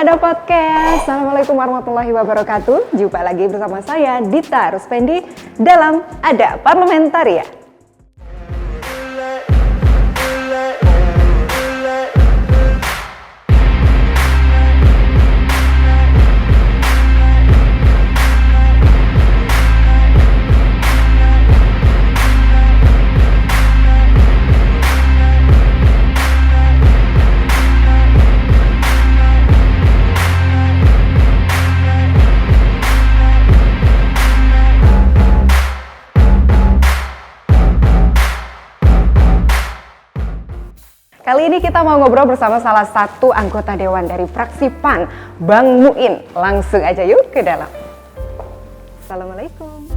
Ada podcast. Assalamualaikum warahmatullahi wabarakatuh. Jumpa lagi bersama saya Dita Ruspendi dalam Ada Parlementaria. Kali ini kita mau ngobrol bersama salah satu anggota Dewan dari fraksi PAN, Bang Muin. Langsung aja yuk ke dalam. Assalamualaikum.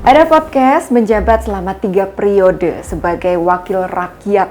Ada podcast menjabat selama 3 periode sebagai wakil rakyat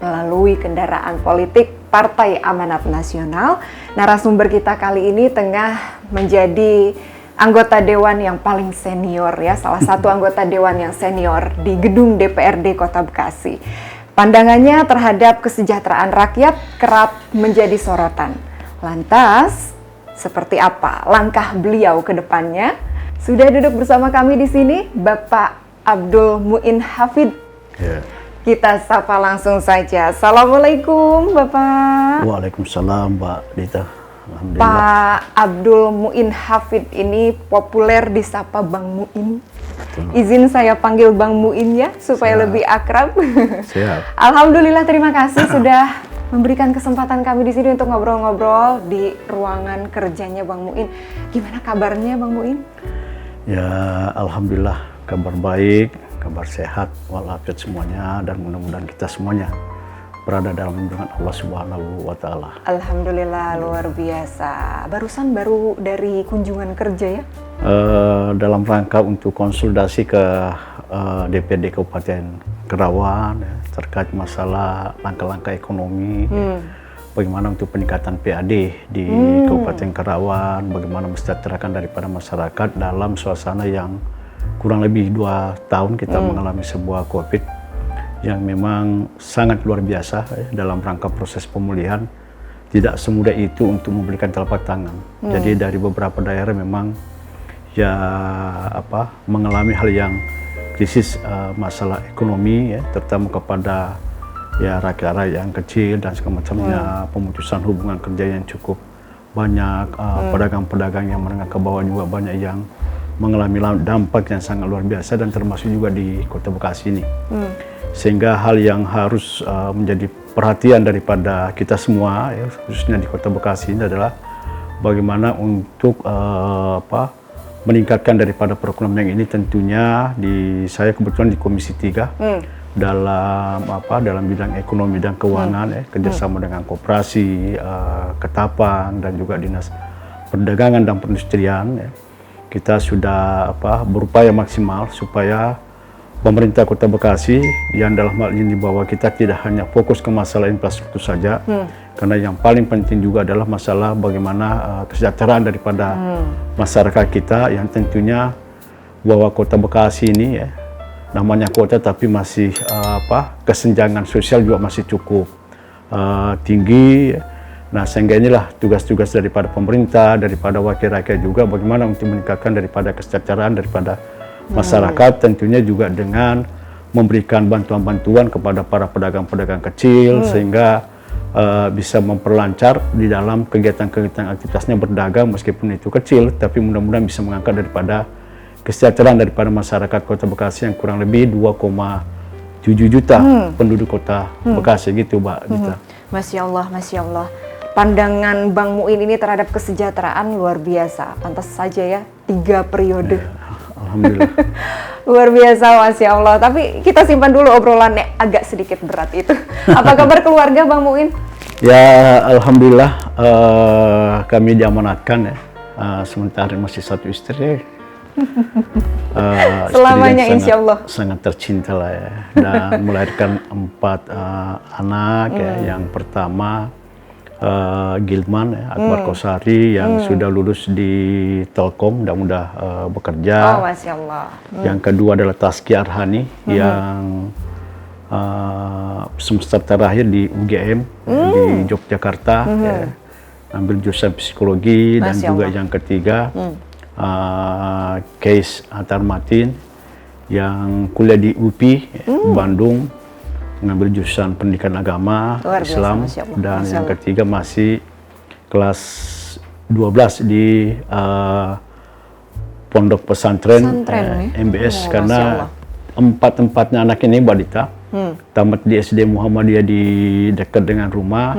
melalui kendaraan politik Partai Amanat Nasional. Narasumber kita kali ini tengah menjadi anggota Dewan yang paling senior ya, salah satu anggota Dewan yang senior di gedung DPRD Kota Bekasi. Pandangannya terhadap kesejahteraan rakyat kerap menjadi sorotan. Lantas, seperti apa langkah beliau ke depannya? Sudah duduk bersama kami di sini, Bapak Abdul Muin Hafid. Ya. Kita sapa langsung saja. Assalamualaikum, Bapak. Waalaikumsalam, Mbak Dita. Alhamdulillah. Pak Abdul Muin Hafid ini populer disapa Bang Muin. Izin saya panggil Bang Muin ya, supaya Siap. lebih akrab. Siap. Alhamdulillah, terima kasih sudah memberikan kesempatan kami di sini untuk ngobrol-ngobrol di ruangan kerjanya Bang Muin. Gimana kabarnya Bang Muin? Ya, alhamdulillah kabar baik, kabar sehat, walafiat semuanya, dan mudah-mudahan kita semuanya berada dalam lindungan Allah Subhanahu wa Ta'ala. Alhamdulillah, luar biasa. Barusan baru dari kunjungan kerja ya? Dalam rangka untuk konsultasi ke DPRD Kabupaten Kerawang ya, terkait masalah langkah-langkah ekonomi, bagaimana untuk peningkatan PAD di Kabupaten Kerawang, bagaimana mensejahterakan daripada masyarakat dalam suasana yang kurang lebih 2 tahun kita mengalami sebuah COVID yang memang sangat luar biasa ya, dalam rangka proses pemulihan. Tidak semudah itu untuk memberikan telapak tangan. Jadi dari beberapa daerah memang ya mengalami hal yang krisis masalah ekonomi ya, terutama kepada ya rakyat yang kecil dan segala macamnya, pemutusan hubungan kerja yang cukup banyak, pedagang-pedagang yang menengah ke bawah juga banyak yang mengalami dampak yang sangat luar biasa, dan termasuk juga di Kota Bekasi ini. Sehingga hal yang harus menjadi perhatian daripada kita semua ya, khususnya di Kota Bekasi ini adalah bagaimana untuk meningkatkan daripada perekonomian ini. Tentunya saya kebetulan di Komisi 3 dalam bidang ekonomi dan keuangan ya, kerjasama dengan koperasi, Ketapang, dan juga Dinas Perdagangan dan Perindustrian ya. Kita sudah berupaya maksimal supaya pemerintah Kota Bekasi yang dalam hal ini bahwa kita tidak hanya fokus ke masalah infrastruktur saja, karena yang paling penting juga adalah masalah bagaimana kesejahteraan daripada masyarakat kita, yang tentunya bahwa Kota Bekasi ini ya, namanya kota tapi masih kesenjangan sosial juga masih cukup tinggi. Nah, sehingga inilah tugas-tugas daripada pemerintah, daripada wakil rakyat juga, bagaimana untuk meningkatkan daripada kesejahteraan daripada masyarakat, tentunya juga dengan memberikan bantuan-bantuan kepada para pedagang-pedagang kecil, sehingga bisa memperlancar di dalam kegiatan-kegiatan aktivitasnya berdagang, meskipun itu kecil, tapi mudah-mudahan bisa mengangkat daripada kesejahteraan daripada masyarakat Kota Bekasi yang kurang lebih 2,7 juta penduduk Kota Bekasi gitu, Mbak Dita. Masya Allah, Masya Allah. Pandangan Bang Muin ini terhadap kesejahteraan luar biasa. Pantas saja ya, 3 periode. Ya, alhamdulillah. Luar biasa, Masya Allah. Tapi kita simpan dulu obrolannya, agak sedikit berat itu. Apa kabar keluarga Bang Muin? Ya, alhamdulillah kami diamanatkan ya. Sementara masih 1 istri. Selamanya insya Allah. Sangat tercinta lah ya. Dan melahirkan 4 anak ya. Yang pertama Gilman ya, Akbar Kosari yang sudah lulus di Telkom dan udah bekerja. Oh, Masya Allah. Yang kedua adalah Taski Arhani yang semester terakhir di UGM di Yogyakarta, ya, ambil jurusan psikologi. Dan Masya juga Allah. yang ketiga Keis Antar Matin yang kuliah di UPI Bandung, mengambil jurusan pendidikan agama Luar biasa, Islam. Masya Allah. Dan Masya yang Allah. ketiga masih kelas 12 di pondok pesantren, Pesantren, ya? MBS, Oh, karena Masya Allah. empat-empatnya anak ini balita, tamat di SD Muhammadiyah di dekat dengan rumah,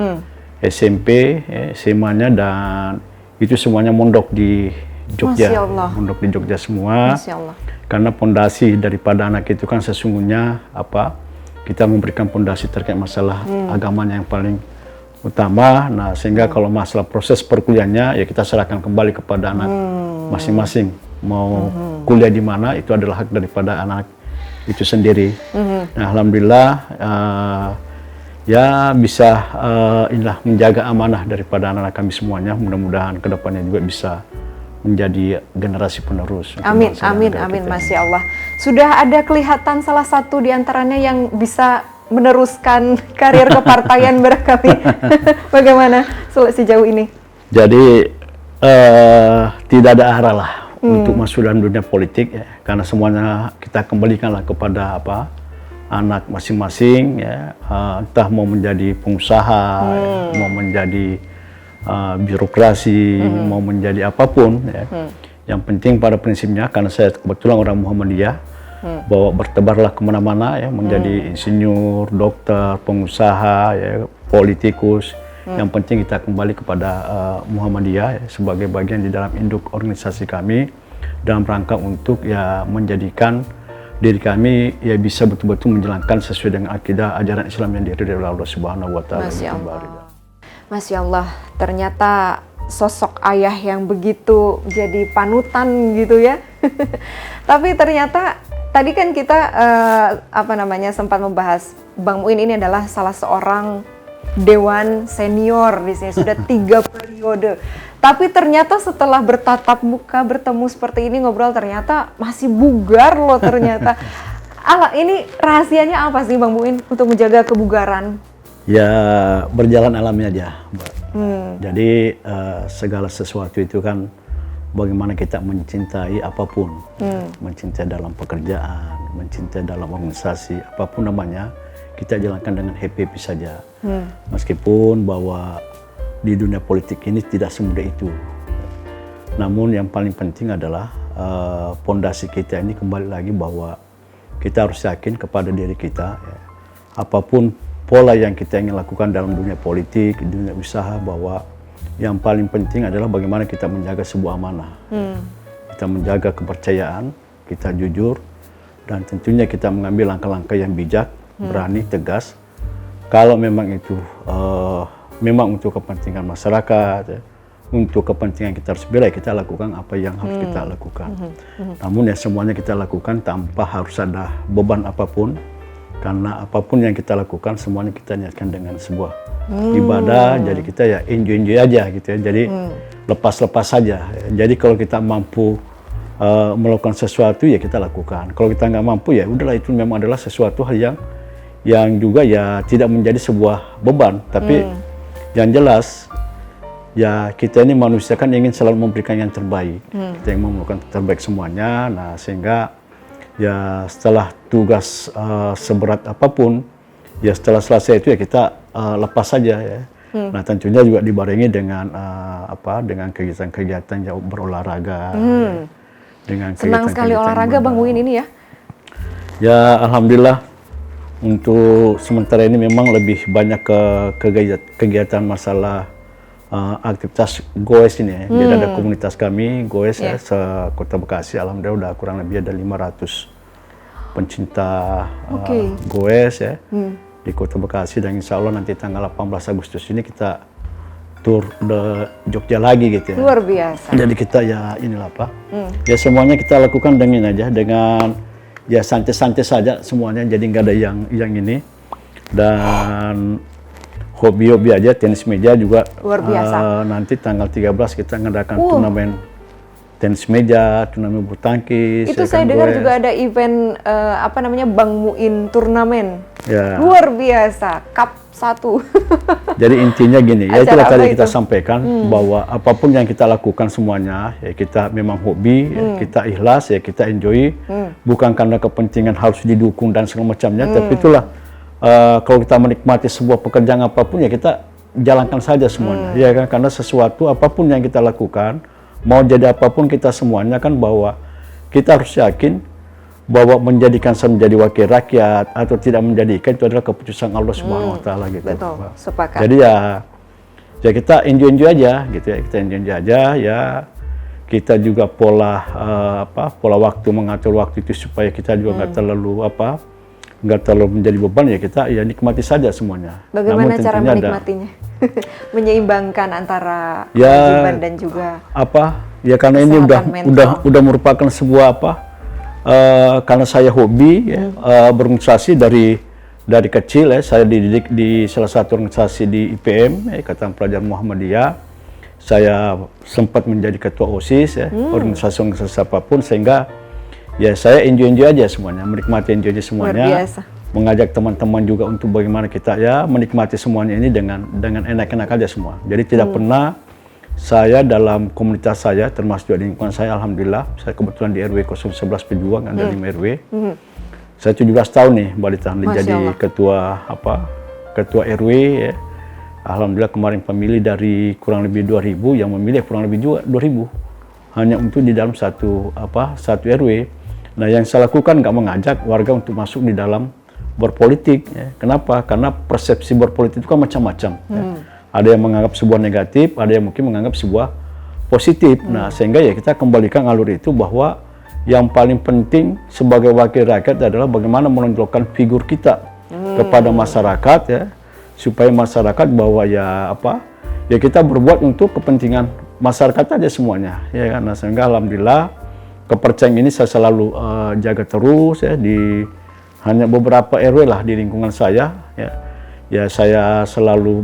SMP, SMA-nya, dan itu semuanya mondok di Jogja, Masya Allah. mondok di Jogja semua. Masya Allah. Karena pondasi daripada anak itu kan sesungguhnya kita memberikan pondasi terkait masalah agamanya yang paling utama. Nah, sehingga kalau masalah proses perkuliahannya ya kita serahkan kembali kepada anak masing-masing. Mau kuliah di mana itu adalah hak daripada anak itu sendiri. Nah, alhamdulillah ya bisa inilah menjaga amanah daripada anak-anak kami semuanya. Mudah-mudahan kedepannya juga bisa menjadi generasi penerus. untuk Amin, bangsa dan amin, negara amin, kita ini. Masya Allah. Sudah ada kelihatan salah satu di antaranya yang bisa meneruskan karir kepartaian barangkali. Bagaimana sejauh ini? Jadi tidak ada arah lah untuk masuk dalam dunia politik, ya, karena semuanya kita kembalikanlah kepada anak masing-masing, ya, entah mau menjadi pengusaha, ya, mau menjadi birokrasi, mau menjadi apapun, ya. Yang penting pada prinsipnya, karena saya kebetulan orang Muhammadiyah, bahwa bertebarlah kemana-mana, ya, menjadi insinyur, dokter, pengusaha, ya, politikus. Yang penting kita kembali kepada Muhammadiyah, ya, sebagai bagian di dalam induk organisasi kami dalam rangka untuk ya menjadikan diri kami ya bisa betul-betul menjalankan sesuai dengan akidah ajaran Islam yang diridhoi oleh Allah Subhanahu wa taala. Masya Allah. Masya Allah, ternyata sosok ayah yang begitu jadi panutan gitu ya. Tapi ternyata tadi kan kita sempat membahas Bang Muin ini adalah salah seorang dewan senior di sini sudah 3 periode. Tapi ternyata setelah bertatap muka, bertemu seperti ini, ngobrol, ternyata masih bugar loh ternyata. Ini rahasianya apa sih Bang Muin untuk menjaga kebugaran? Ya berjalan alami aja, Mbak. Jadi segala sesuatu itu kan bagaimana kita mencintai apapun, mencintai dalam pekerjaan, mencintai dalam organisasi, apapun namanya, kita jalankan dengan happy saja. Meskipun bahwa di dunia politik ini tidak semudah itu. Namun yang paling penting adalah pondasi kita ini kembali lagi bahwa kita harus yakin kepada diri kita, ya. Apapun pola yang kita ingin lakukan dalam dunia politik, dunia usaha, bahwa yang paling penting adalah bagaimana kita menjaga sebuah amanah. Kita menjaga kepercayaan, kita jujur, dan tentunya kita mengambil langkah-langkah yang bijak, berani, tegas. Kalau memang itu memang untuk kepentingan masyarakat, ya, untuk kepentingan kita harus bela, kita lakukan apa yang harus kita lakukan. Namun ya semuanya kita lakukan tanpa harus ada beban apapun, karena apapun yang kita lakukan semuanya kita niatkan dengan sebuah ibadah. Jadi kita ya enjoy aja gitu ya. Jadi lepas-lepas saja. Jadi kalau kita mampu melakukan sesuatu ya kita lakukan. Kalau kita nggak mampu ya udahlah, itu memang adalah sesuatu hal yang juga ya tidak menjadi sebuah beban. Tapi yang jelas ya kita ini manusia kan ingin selalu memberikan yang terbaik. Kita ingin melakukan terbaik semuanya. Nah sehingga ya setelah tugas seberat apapun, ya setelah selesai itu ya kita lepas saja ya. Nah tentunya juga dibarengi dengan dengan kegiatan-kegiatan yang berolahraga. Ya. Dengan Senang sekali olahraga Bang Muin ini ya. Ya alhamdulillah untuk sementara ini memang lebih banyak ke kegiatan masalah aktivitas goes ini ya. Jadi ada komunitas kami goes ya, se-Kota Bekasi, alhamdulillah udah kurang lebih ada 500 pencinta goes ya di Kota Bekasi, dan insya Allah nanti tanggal 18 Agustus ini kita tur de Jogja lagi gitu ya. Luar biasa. Jadi kita ya inilah ya semuanya kita lakukan dengan ya santai-santai saja semuanya, jadi nggak ada yang ini, dan hobi aja, tenis meja juga. Luar biasa. Nanti tanggal 13 kita ngadakan turnamen tenis meja, turnamen bulu tangkis. Itu ya saya kan, dengar goes. juga ada event apa namanya Bang Muin turnamen. Ya. Luar biasa, Cup 1. Jadi intinya gini, ya itulah Acara tadi apa kita itu? sampaikan bahwa apapun yang kita lakukan semuanya, ya kita memang hobi, ya kita ikhlas, ya kita enjoy, bukan karena kepentingan harus didukung dan segala macamnya, tapi itulah kalau kita menikmati sebuah pekerjaan apapun ya kita jalankan saja semuanya, ya kan, karena sesuatu apapun yang kita lakukan, mau jadi apapun kita semuanya kan bahwa kita harus yakin bahwa menjadikan saya menjadi wakil rakyat atau tidak menjadikan itu adalah keputusan Allah Subhanahu wa taala gitu. Betul, Pak. sepakat. Jadi ya kita enjoy aja gitu ya, kita enjoy aja ya. Kita juga pola waktu, mengatur waktu itu supaya kita juga nggak terlalu menjadi beban, ya kita ya nikmati saja semuanya. Bagaimana Namun cara tentunya menikmatinya? Menyeimbangkan antara Ya, kewajiban dan juga ya karena ini kesehatan mental. udah merupakan sebuah karena saya hobi ya, berorganisasi dari kecil ya, saya dididik di salah satu organisasi di IPM, Ikatan Pelajar Muhammadiyah. Saya sempat menjadi ketua OSIS ya, organisasi apapun, sehingga ya saya enjoy aja semuanya, menikmati semuanya. Luar biasa. Mengajak teman-teman juga untuk bagaimana kita ya menikmati semuanya ini dengan enak-enak aja semua. Jadi tidak pernah saya dalam komunitas saya, termasuk di lingkungan saya, alhamdulillah, saya kebetulan di RW 011 Pejuang, ada 5 RW. Saya 17 tahun nih, Mbak Lita, jadi ketua RW ya. Alhamdulillah kemarin pemilih dari kurang lebih 2.000, yang memilih kurang lebih juga 2.000. Hanya untuk di dalam satu RW. Nah, yang saya lakukan nggak mengajak warga untuk masuk di dalam berpolitik. Ya. Kenapa? Karena persepsi berpolitik itu kan macam-macam. Ya. Ada yang menganggap sebuah negatif, ada yang mungkin menganggap sebuah positif. Nah, sehingga ya kita kembalikan alur itu bahwa yang paling penting sebagai wakil rakyat adalah bagaimana menonjolkan figur kita kepada masyarakat ya, supaya masyarakat bahwa ya kita berbuat untuk kepentingan masyarakat aja semuanya ya kan. Nah, sehingga alhamdulillah kepercayaan ini saya selalu jaga terus ya di hanya beberapa RW lah di lingkungan saya ya. Ya saya selalu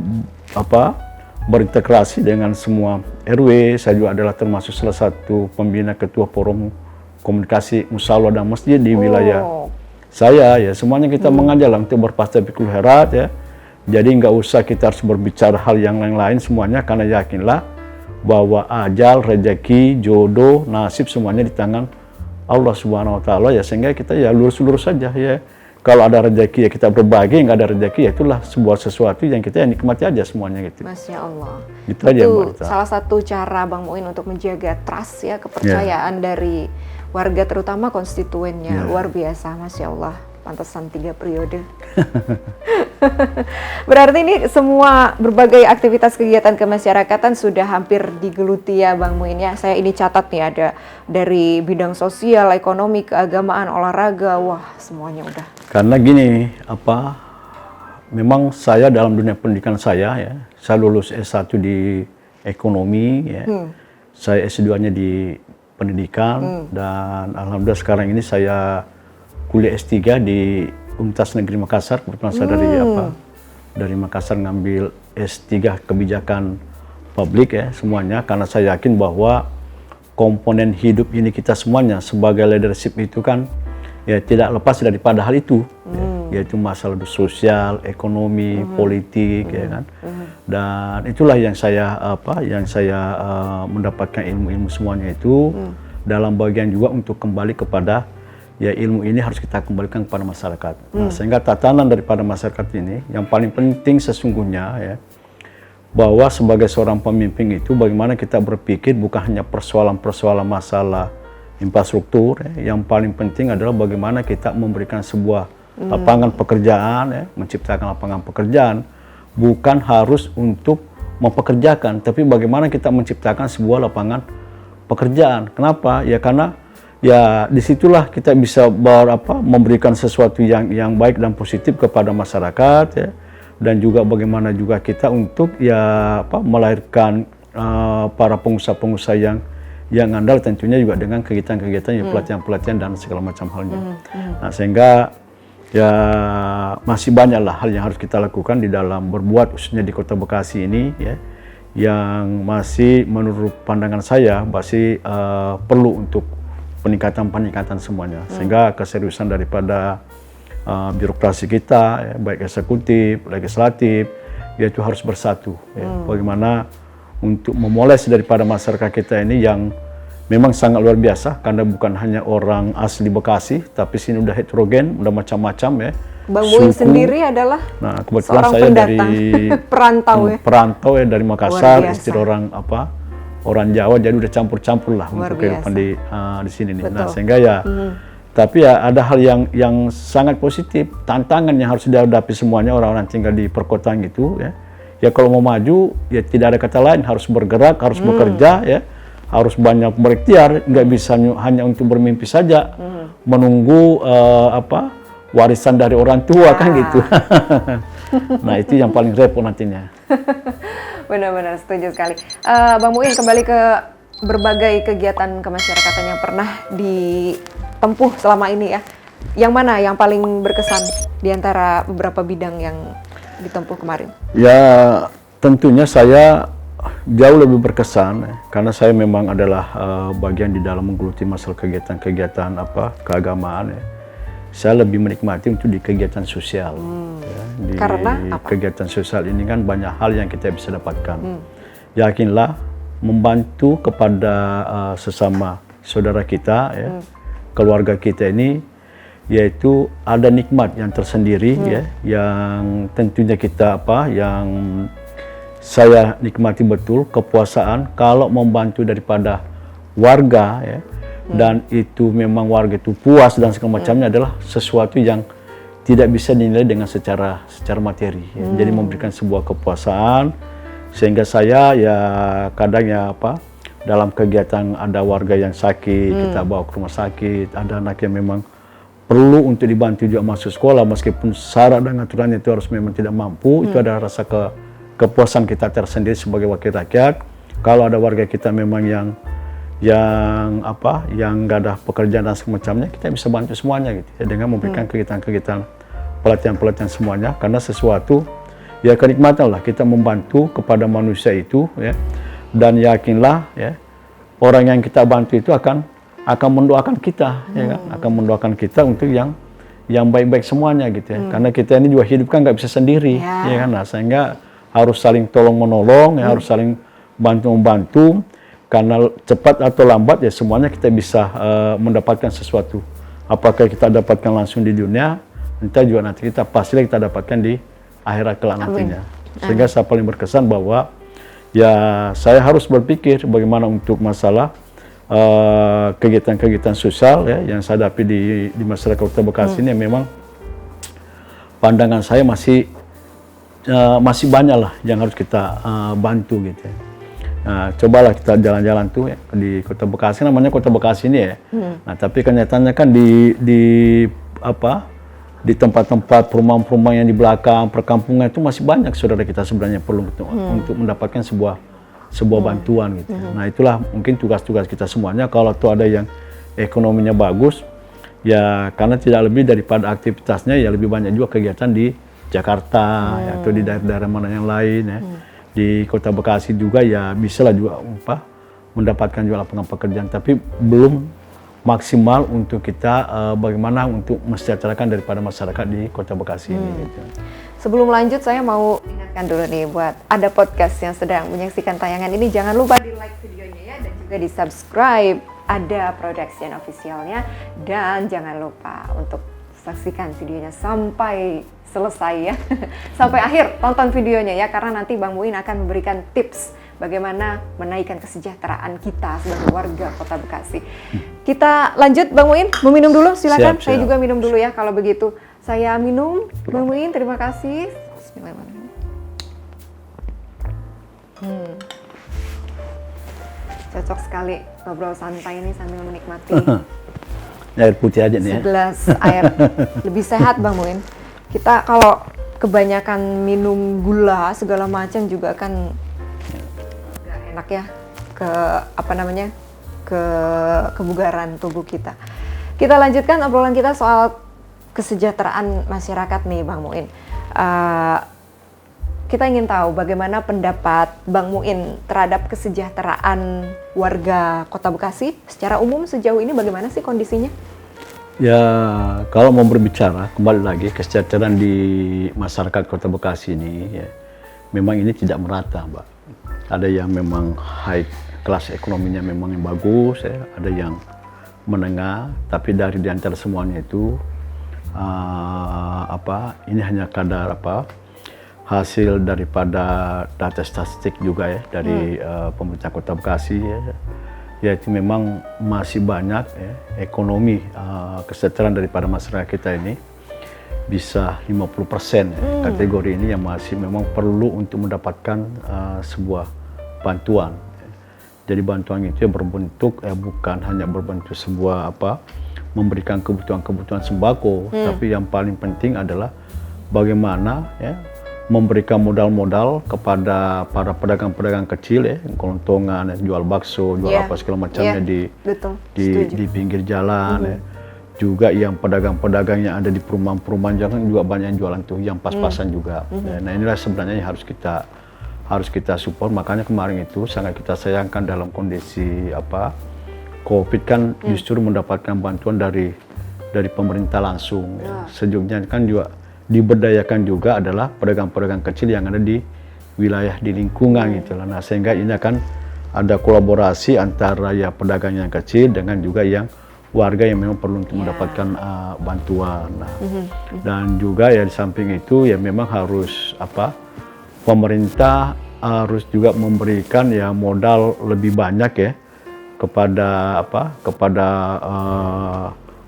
berintegrasi dengan semua RW. Saya juga adalah termasuk salah satu pembina ketua forum komunikasi musyawarah dan masjid di wilayah saya ya. Semuanya kita mengajak lah untuk berpastabiqul khairat ya. Jadi nggak usah kita harus berbicara hal yang lain semuanya, karena yakinlah bahwa ajal, rezeki, jodoh, nasib semuanya di tangan Allah Subhanahu wa taala ya, sehingga kita ya lurus-lurus saja ya. Kalau ada rezeki ya kita berbagi, nggak ada rezeki ya itulah sebuah sesuatu yang kita nikmati aja semuanya gitu. Masya Allah. Gitu aja, Mbak Rita. Salah satu cara Bang Muin untuk menjaga trust ya, kepercayaan dari warga terutama konstituennya. Luar biasa, Masya Allah. Pantesan 3 periode. Berarti ini semua berbagai aktivitas kegiatan kemasyarakatan sudah hampir digeluti ya Bang Muin ya. Saya ini catat nih, ada dari bidang sosial, ekonomi, keagamaan, olahraga, wah semuanya udah. Karena gini, memang saya dalam dunia pendidikan saya ya, saya lulus S1 di ekonomi ya. Saya S2-nya di pendidikan dan alhamdulillah sekarang ini saya kuliah S3 di Universitas Negeri Makassar. Kebetulan saya dari Makassar ngambil S3 kebijakan publik ya semuanya, karena saya yakin bahwa komponen hidup ini kita semuanya sebagai leadership itu kan ya tidak lepas daripada hal itu ya, yaitu masalah sosial, ekonomi, politik ya kan. Dan itulah yang saya mendapatkan ilmu-ilmu semuanya itu dalam bagian juga untuk kembali kepada ya ilmu ini harus kita kembalikan kepada masyarakat. Nah, sehingga tatanan daripada masyarakat ini yang paling penting sesungguhnya ya, bahwa sebagai seorang pemimpin itu bagaimana kita berpikir bukan hanya persoalan-persoalan masalah infrastruktur ya. Yang paling penting adalah bagaimana kita memberikan sebuah lapangan pekerjaan ya, menciptakan lapangan pekerjaan bukan harus untuk mempekerjakan, tapi bagaimana kita menciptakan sebuah lapangan pekerjaan. Kenapa? Ya karena ya disitulah kita bisa memberikan sesuatu yang baik dan positif kepada masyarakat ya, dan juga bagaimana juga kita untuk melahirkan para pengusaha-pengusaha yang andal, tentunya juga dengan kegiatan-kegiatan pelatihan-pelatihan dan segala macam halnya. Nah, sehingga ya masih banyaklah hal yang harus kita lakukan di dalam berbuat, khususnya di Kota Bekasi ini ya, yang masih menurut pandangan saya masih perlu untuk peningkatan semuanya. Sehingga keseriusan daripada birokrasi kita, ya, baik eksekutif, legislatif, yaitu harus bersatu. Ya. Bagaimana untuk memoles daripada masyarakat kita ini yang memang sangat luar biasa, karena bukan hanya orang asli Bekasi, tapi sini udah heterogen, udah macam-macam ya. Bang Muin sendiri adalah kebetulan seorang saya pendatang, dari perantau ya. Dari Makassar, istri orang Jawa, jadi udah campur-campur lah luar untuk kehidupan di sini nih. Betul. Nah, sehingga ya tapi ya ada hal yang sangat positif, tantangan yang harus dihadapi semuanya orang-orang tinggal di perkotaan gitu ya. Ya kalau mau maju ya tidak ada kata lain, harus bergerak, harus bekerja ya. Harus banyak berikhtiar, nggak bisa hanya untuk bermimpi saja, menunggu warisan dari orang tua kan gitu. Nah itu yang paling repot nantinya. Benar-benar setuju sekali. Bang Muin, kembali ke berbagai kegiatan kemasyarakatan yang pernah ditempuh selama ini ya. Yang mana yang paling berkesan di antara beberapa bidang yang ditempuh kemarin? Ya tentunya saya jauh lebih berkesan karena saya memang adalah bagian di dalam menggeluti masalah kegiatan-kegiatan keagamaan ya. Saya lebih menikmati untuk di kegiatan sosial. Ya. Karena apa? Kegiatan sosial ini kan banyak hal yang kita bisa dapatkan. Yakinlah membantu kepada sesama saudara kita, ya, keluarga kita ini, yaitu ada nikmat yang tersendiri, ya, yang tentunya kita yang saya nikmati betul kepuasaan kalau membantu daripada warga, ya. Dan itu memang warga itu puas dan segala macamnya adalah sesuatu yang tidak bisa dinilai dengan secara materi. Ya. Jadi memberikan sebuah kepuasaan sehingga saya ya kadang ya dalam kegiatan ada warga yang sakit kita bawa ke rumah sakit, ada anak yang memang perlu untuk dibantu juga masuk sekolah meskipun syarat dan aturannya itu harus memang tidak mampu, itu ada rasa kepuasan kita tersendiri sebagai wakil rakyat. Kalau ada warga kita memang yang nggak ada pekerjaan dan semacamnya, kita bisa bantu semuanya gitu ya, dengan memberikan kegiatan-kegiatan pelatihan semuanya, karena sesuatu ya kenikmatan lah kita membantu kepada manusia itu ya, dan yakinlah ya orang yang kita bantu itu akan mendoakan kita ya kan, akan mendoakan kita untuk yang baik-baik semuanya gitu ya, karena kita ini juga hidup kan nggak bisa sendiri ya kan, nah, sehingga harus saling tolong menolong ya, harus saling bantu membantu. Karena cepat atau lambat ya semuanya kita bisa mendapatkan sesuatu. Apakah kita dapatkan langsung di dunia, entah juga nanti pastilah kita dapatkan di akhirat kelak nantinya. Sehingga saya paling berkesan bahwa ya saya harus berpikir bagaimana untuk masalah kegiatan-kegiatan sosial ya yang saya hadapi di masyarakat Kota Bekasi ini, memang pandangan saya masih banyak lah yang harus kita bantu gitu ya. Nah, cobalah kita jalan-jalan tuh ya, di Kota Bekasi, namanya Kota Bekasi ini ya. Nah, tapi kenyataannya kan di tempat-tempat perumahan-perumahan yang di belakang perkampungan itu masih banyak saudara kita sebenarnya perlu untuk mendapatkan sebuah bantuan gitu. Nah, itulah mungkin tugas-tugas kita semuanya. Kalau tuh ada yang ekonominya bagus, ya karena tidak lebih daripada aktivitasnya ya lebih banyak juga kegiatan di Jakarta ya, atau di daerah-daerah mana yang lain ya. Di Kota Bekasi juga ya bisa lah juga mendapatkan juga lapangan pekerjaan, tapi belum maksimal untuk kita bagaimana untuk mensejahterakan daripada masyarakat di Kota Bekasi ini. Gitu. Sebelum lanjut saya mau ingatkan dulu nih buat ada podcast yang sedang menyaksikan tayangan ini, jangan lupa di like videonya ya, dan juga di subscribe, ada production officialnya, dan jangan lupa untuk saksikan videonya sampai selesai ya, sampai akhir tonton videonya ya, karena nanti Bang Muin akan memberikan tips bagaimana menaikkan kesejahteraan kita sebagai warga Kota Bekasi. Kita lanjut Bang Muin, mau minum dulu silakan. Saya juga minum dulu ya kalau begitu. Saya minum, Bang Muin, terima kasih. Bismillahirrahmanirrahim. Cocok sekali ngobrol santai ini sambil menikmati air putih aja nih ya. Segelas air, lebih sehat Bang Muin. Kita kalau kebanyakan minum gula segala macam juga kan nggak enak ya ke kebugaran tubuh kita. Kita lanjutkan obrolan kita soal kesejahteraan masyarakat nih Bang Muin. kita ingin tahu bagaimana pendapat Bang Muin terhadap kesejahteraan warga Kota Bekasi secara umum sejauh ini, bagaimana sih kondisinya? Ya, kalau mau berbicara kembali lagi kesejahteraan di masyarakat Kota Bekasi ini, ya, memang ini tidak merata, Mbak. Ada yang memang high kelas ekonominya memang yang bagus, ya. Ada yang menengah, tapi dari di antara semuanya itu ini hanya kadar hasil daripada data statistik juga ya dari pemerintah Kota Bekasi ya, yaitu memang masih banyak ya, ekonomi kesejahteraan daripada masyarakat kita ini bisa 50% ya, kategori ini yang masih memang perlu untuk mendapatkan sebuah bantuan. Jadi bantuan itu berbentuk bukan hanya berbentuk sebuah memberikan kebutuhan-kebutuhan sembako, tapi yang paling penting adalah bagaimana ya memberikan modal-modal kepada para pedagang-pedagang kecil ya, kelontongan, jual bakso, jual apa segala macamnya di pinggir jalan ya. Juga yang pedagang-pedagang yang ada di perumahan-perumahan jalan juga banyak yang jualan tuh, yang pas-pasan juga. Nah inilah sebenarnya yang harus kita support. Makanya kemarin itu sangat kita sayangkan dalam kondisi COVID kan justru mendapatkan bantuan dari pemerintah langsung. Ya. Sejujurnya kan juga diberdayakan juga adalah pedagang-pedagang kecil yang ada di wilayah di lingkungan gitu lah. Nah, sehingga ini akan ada kolaborasi antara ya pedagang yang kecil dengan juga yang warga yang memang perlu untuk mendapatkan bantuan. Nah, dan juga ya di samping itu ya memang harus pemerintah harus juga memberikan ya modal lebih banyak ya kepada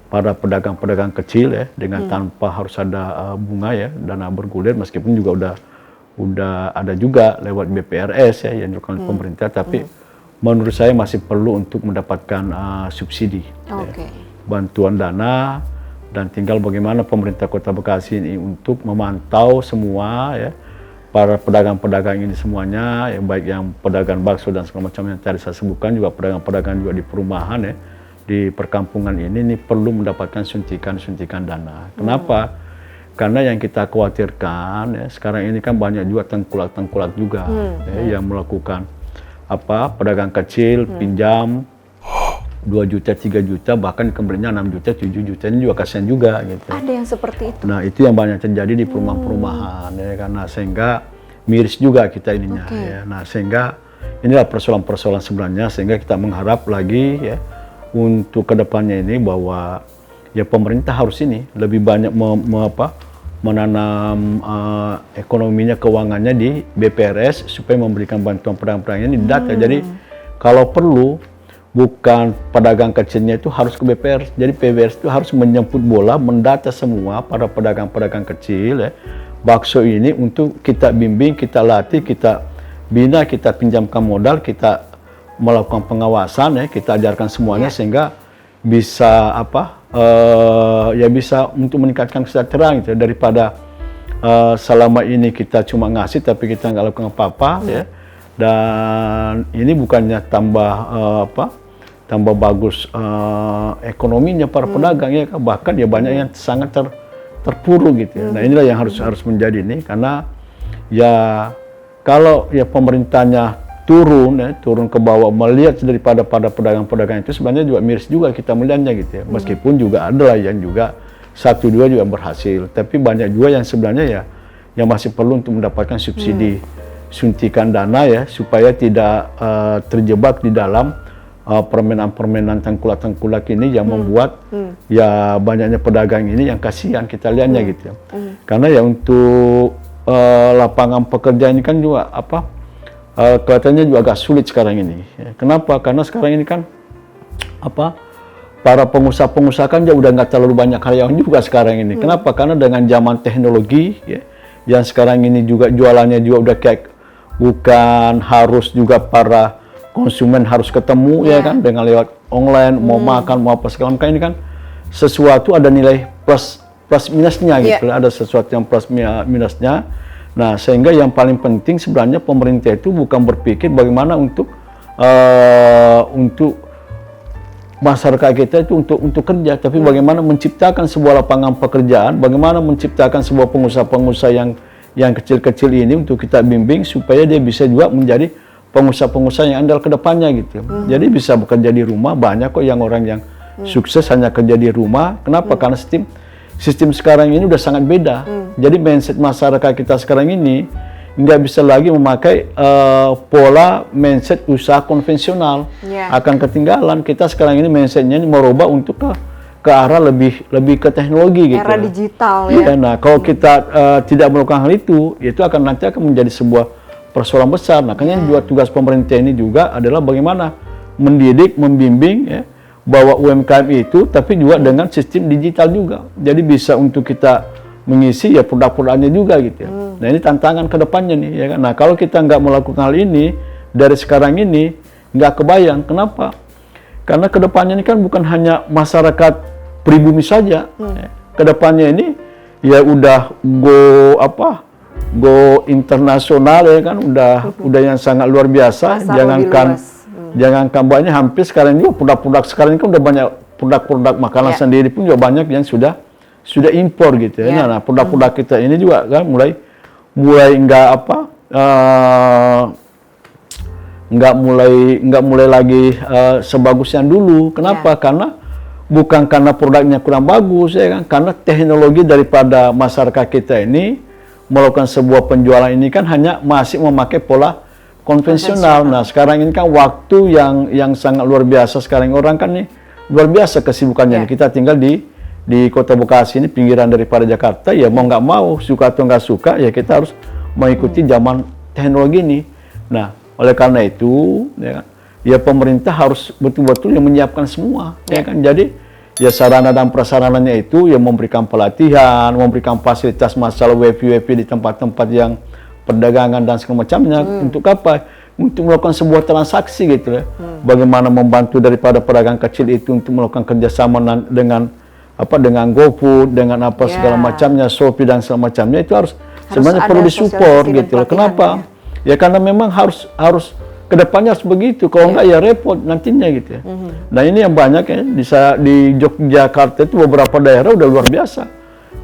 para pedagang-pedagang kecil ya, dengan tanpa harus ada bunga ya, dana bergulir, meskipun juga udah ada juga lewat BPRS ya yang dilakukan oleh pemerintah, tapi menurut saya masih perlu untuk mendapatkan subsidi ya, bantuan dana, dan tinggal bagaimana pemerintah Kota Bekasi ini untuk memantau semua ya para pedagang-pedagang ini semuanya, ya, baik yang pedagang bakso dan segala macam yang tadi saya sebutkan, juga pedagang-pedagang juga di perumahan ya, di perkampungan ini perlu mendapatkan suntikan dana. Kenapa? Karena yang kita khawatirkan ya, sekarang ini kan banyak juga tengkulak juga ya, yang melakukan pedagang kecil pinjam 2 juta, 3 juta, bahkan kembalinya 6 juta, 7 juta, ini juga kasihan juga gitu. Ada yang seperti itu. Nah, itu yang banyak terjadi di perumahan-perumahan ya, karena sehingga miris juga kita ininya ya. Nah, sehingga inilah persoalan-persoalan sebenarnya, sehingga kita mengharap lagi ya untuk kedepannya ini bahwa ya pemerintah harus ini lebih banyak menanam ekonominya, keuangannya di BPRS supaya memberikan bantuan pedagang-pedagang ini data. Jadi kalau perlu bukan pedagang kecilnya itu harus ke BPRS. Jadi PBRS itu harus menjemput bola, mendata semua para pedagang-pedagang kecil ya, bakso ini untuk kita bimbing, kita latih, kita bina, kita pinjamkan modal, kita melakukan pengawasan ya, kita ajarkan semuanya sehingga bisa bisa untuk meningkatkan kesejahteraan gitu, daripada selama ini kita cuma ngasih tapi kita nggak lakukan apa-apa ya. Dan ini bukannya tambah bagus ekonominya para pedagang ya, bahkan ya banyak yang sangat terpuruk gitu ya. Nah, inilah yang harus menjadi ini, karena ya kalau ya pemerintahnya turun ke bawah melihat daripada pada pedagang-pedagang itu, sebenarnya juga miris juga kita melihatnya gitu ya. Meskipun juga ada lah yang juga 1-2 juga berhasil, tapi banyak juga yang sebenarnya ya yang masih perlu untuk mendapatkan subsidi suntikan dana ya, supaya tidak terjebak di dalam permainan-permainan tengkulak-tengkulak ini yang membuat ya banyaknya pedagang ini yang kasihan kita lihatnya gitu ya. Karena ya untuk lapangan pekerjaan ini kan juga kelihatannya juga agak sulit sekarang ini. Kenapa? Karena sekarang ini kan para pengusaha-pengusaha kan udah nggak terlalu banyak karyawan juga sekarang ini. Kenapa? Karena dengan zaman teknologi ya, yang sekarang ini juga jualannya juga udah kayak bukan harus juga para konsumen harus ketemu ya kan, dengan lewat online, mau makan mau apa segala macam, ini kan sesuatu ada nilai plus minusnya gitu, ada sesuatu yang plus minusnya. Nah, sehingga yang paling penting sebenarnya pemerintah itu bukan berpikir bagaimana untuk masyarakat kita itu untuk kerja, tapi bagaimana menciptakan sebuah lapangan pekerjaan, bagaimana menciptakan sebuah pengusaha-pengusaha yang kecil-kecil ini untuk kita bimbing supaya dia bisa juga menjadi pengusaha-pengusaha yang andal ke depannya gitu. Jadi bisa bekerja di rumah, banyak kok yang orang yang sukses hanya kerja di rumah. Kenapa? Karena sistem sekarang ini udah sangat beda. Jadi mindset masyarakat kita sekarang ini nggak bisa lagi memakai pola mindset usaha konvensional. Akan ketinggalan. Kita sekarang ini mindsetnya ini merubah untuk ke arah lebih ke teknologi gitu. Era digital ya. Nah, kalau kita tidak melakukan hal itu akan nanti menjadi sebuah persoalan besar. Nah, makanya juga tugas pemerintah ini juga adalah bagaimana mendidik, membimbing ya, bahwa UMKM itu tapi juga dengan sistem digital juga. Jadi bisa untuk kita mengisi ya produk-produknya juga gitu ya. Nah, ini tantangan ke depannya nih ya kan. Nah, kalau kita nggak melakukan hal ini dari sekarang ini nggak kebayang. Kenapa? Karena kedepannya ini kan bukan hanya masyarakat pribumi saja. Kedepannya ini ya udah go internasional ya kan, udah yang sangat luar biasa. Jangankan banyak, hampir sekarang juga produk-produk sekarang ini kan udah banyak produk-produk makanan sendiri pun juga banyak yang sudah impor gitu ya. Nah, produk-produk kita ini juga kan mulai nggak mulai lagi sebagus yang dulu. Kenapa? Karena bukan karena produknya kurang bagus ya kan, karena teknologi daripada masyarakat kita ini melakukan sebuah penjualan ini kan hanya masih memakai pola konvensional. Nah, sekarang ini kan waktu yang sangat luar biasa. Sekarang orang kan nih luar biasa kesibukannya. Kita tinggal di Kota Bekasi ini, pinggiran daripada Jakarta, ya mau nggak mau, suka atau nggak suka, ya kita harus mengikuti zaman teknologi ini. Nah, oleh karena itu, ya pemerintah harus betul-betul yang menyiapkan semua, ya kan. Jadi, ya sarana dan prasarananya itu, ya memberikan pelatihan, memberikan fasilitas masalah WiFi di tempat-tempat yang perdagangan dan segala macamnya. Untuk apa? Untuk melakukan sebuah transaksi gitu ya. Bagaimana membantu daripada pedagang kecil itu untuk melakukan kerjasama dengan GoFood, dengan segala macamnya, Shopee dan segala macamnya, itu harus sebenarnya perlu disupport gitu loh. Kenapa? Ya karena memang harus kedepannya harus begitu. Kalau enggak ya repot nantinya gitu ya. Nah, ini yang banyak ya di Yogyakarta itu beberapa daerah udah luar biasa.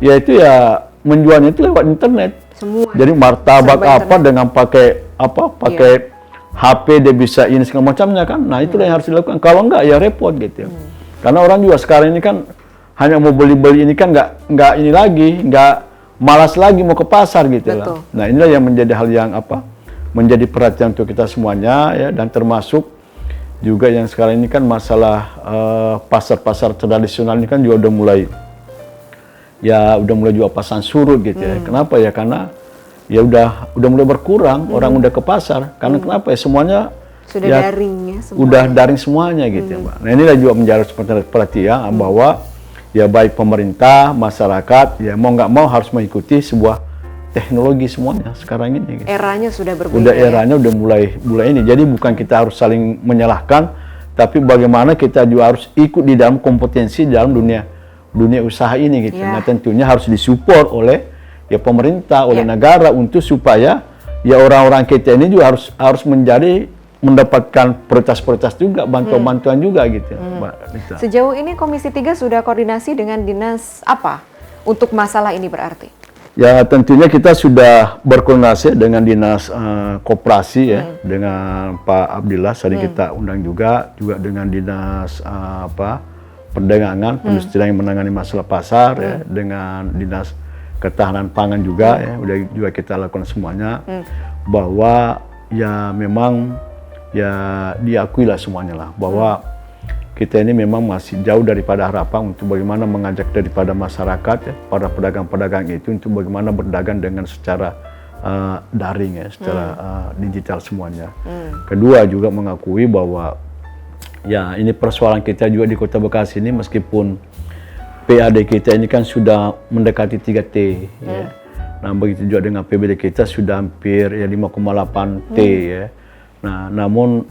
Yaitu ya menjualnya itu lewat internet. Semua. Jadi martabak dengan pakai HP dia bisa ini segala macamnya kan. Nah, itulah yang harus dilakukan. Kalau enggak ya repot gitu ya. Karena orang juga sekarang ini kan hanya mau beli-beli ini kan nggak ini lagi, nggak malas lagi mau ke pasar gitu lah. Nah, inilah yang menjadi hal yang menjadi perhatian untuk kita semuanya ya, dan termasuk juga yang sekarang ini kan masalah pasar-pasar tradisional ini kan juga udah mulai juga pasang surut gitu ya. Kenapa ya? Karena ya udah mulai berkurang orang udah ke pasar. Karena kenapa ya? Semuanya sudah daring ya, udah daring semuanya gitu ya, Mbak. Nah, inilah juga menjadi perhatian bahwa ya baik pemerintah, masyarakat ya mau nggak mau harus mengikuti sebuah teknologi semuanya sekarang ini. Gitu. Eranya sudah berbeda. Udah mulai ini. Jadi bukan kita harus saling menyalahkan, tapi bagaimana kita juga harus ikut di dalam kompetensi dalam dunia usaha ini gitu. Nah, tentunya harus disupport oleh ya pemerintah, oleh negara untuk supaya ya orang-orang kita ini juga harus mendapatkan prioritas juga, bantuan juga gitu. Mbak Rita. Sejauh ini Komisi 3 sudah koordinasi dengan dinas apa untuk masalah ini berarti? Ya, tentunya kita sudah berkoordinasi dengan dinas koperasi ya, dengan Pak Abdillah, sering kita undang juga dengan dinas perdagangan, perindustrian yang menangani masalah pasar ya, dengan dinas ketahanan pangan juga ya, udah juga kita lakukan semuanya, bahwa ya memang ya diakui lah semuanya lah bahwa kita ini memang masih jauh daripada harapan untuk bagaimana mengajak daripada masyarakat ya, para pedagang-pedagang itu untuk bagaimana berdagang dengan secara daring ya, secara digital semuanya. Kedua juga mengakui bahwa ya ini persoalan kita juga di Kota Bekasi ini, meskipun PAD kita ini kan sudah mendekati 3T ya. Nah, begitu juga dengan PBD kita sudah hampir ya 5,8 T ya. Nah, namun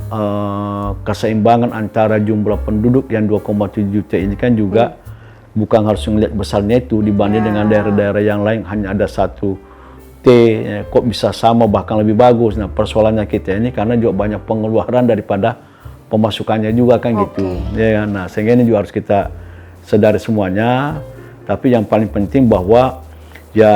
keseimbangan antara jumlah penduduk yang 2,7 juta ini kan juga bukan harus melihat besarnya itu dibanding dengan daerah-daerah yang lain hanya ada 1 T, ya, kok bisa sama bahkan lebih bagus. Nah, persoalannya kita ini karena juga banyak pengeluaran daripada pemasukannya juga kan gitu. Ya, nah, sehingga ini juga harus kita sadari semuanya. Tapi yang paling penting bahwa ya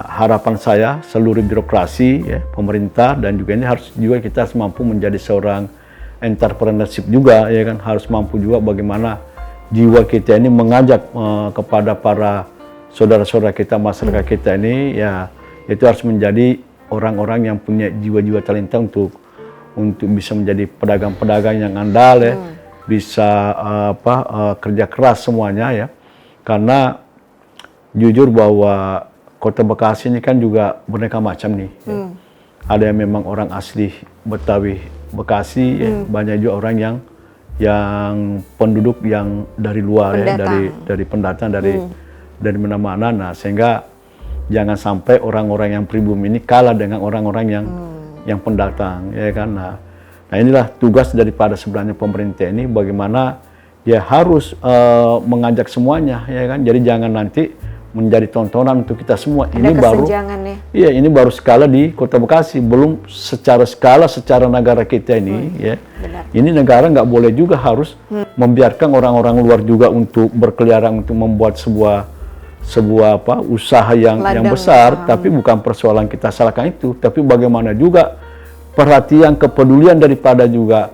harapan saya seluruh birokrasi ya, pemerintah dan juga ini harus juga kita harus mampu menjadi seorang entrepreneurship juga ya kan, harus mampu juga bagaimana jiwa kita ini mengajak kepada para saudara-saudara kita, masyarakat kita ini ya itu harus menjadi orang-orang yang punya jiwa-jiwa talenta untuk bisa menjadi pedagang-pedagang yang andal ya, bisa kerja keras semuanya ya. Karena jujur bahwa Kota Bekasi ini kan juga beraneka macam nih. Ya. Ada yang memang orang asli Betawi Bekasi, ya. Banyak juga orang yang penduduk yang dari luar pendatang. Ya, dari pendatang dari mana-mana. Nah, sehingga jangan sampai orang-orang yang pribumi ini kalah dengan orang-orang yang pendatang, ya kan. Nah, inilah tugas daripada sebenarnya pemerintah ini bagaimana ya harus mengajak semuanya, ya kan. Jadi jangan nanti menjadi tontonan untuk kita semua. Ada iya, ini baru skala di Kota Bekasi, belum secara negara kita ini. Ya, benar. Ini negara nggak boleh juga harus membiarkan orang-orang luar juga untuk berkeliaran untuk membuat sebuah usaha yang besar, tapi bukan persoalan kita salahkan itu, tapi bagaimana juga perhatian kepedulian daripada juga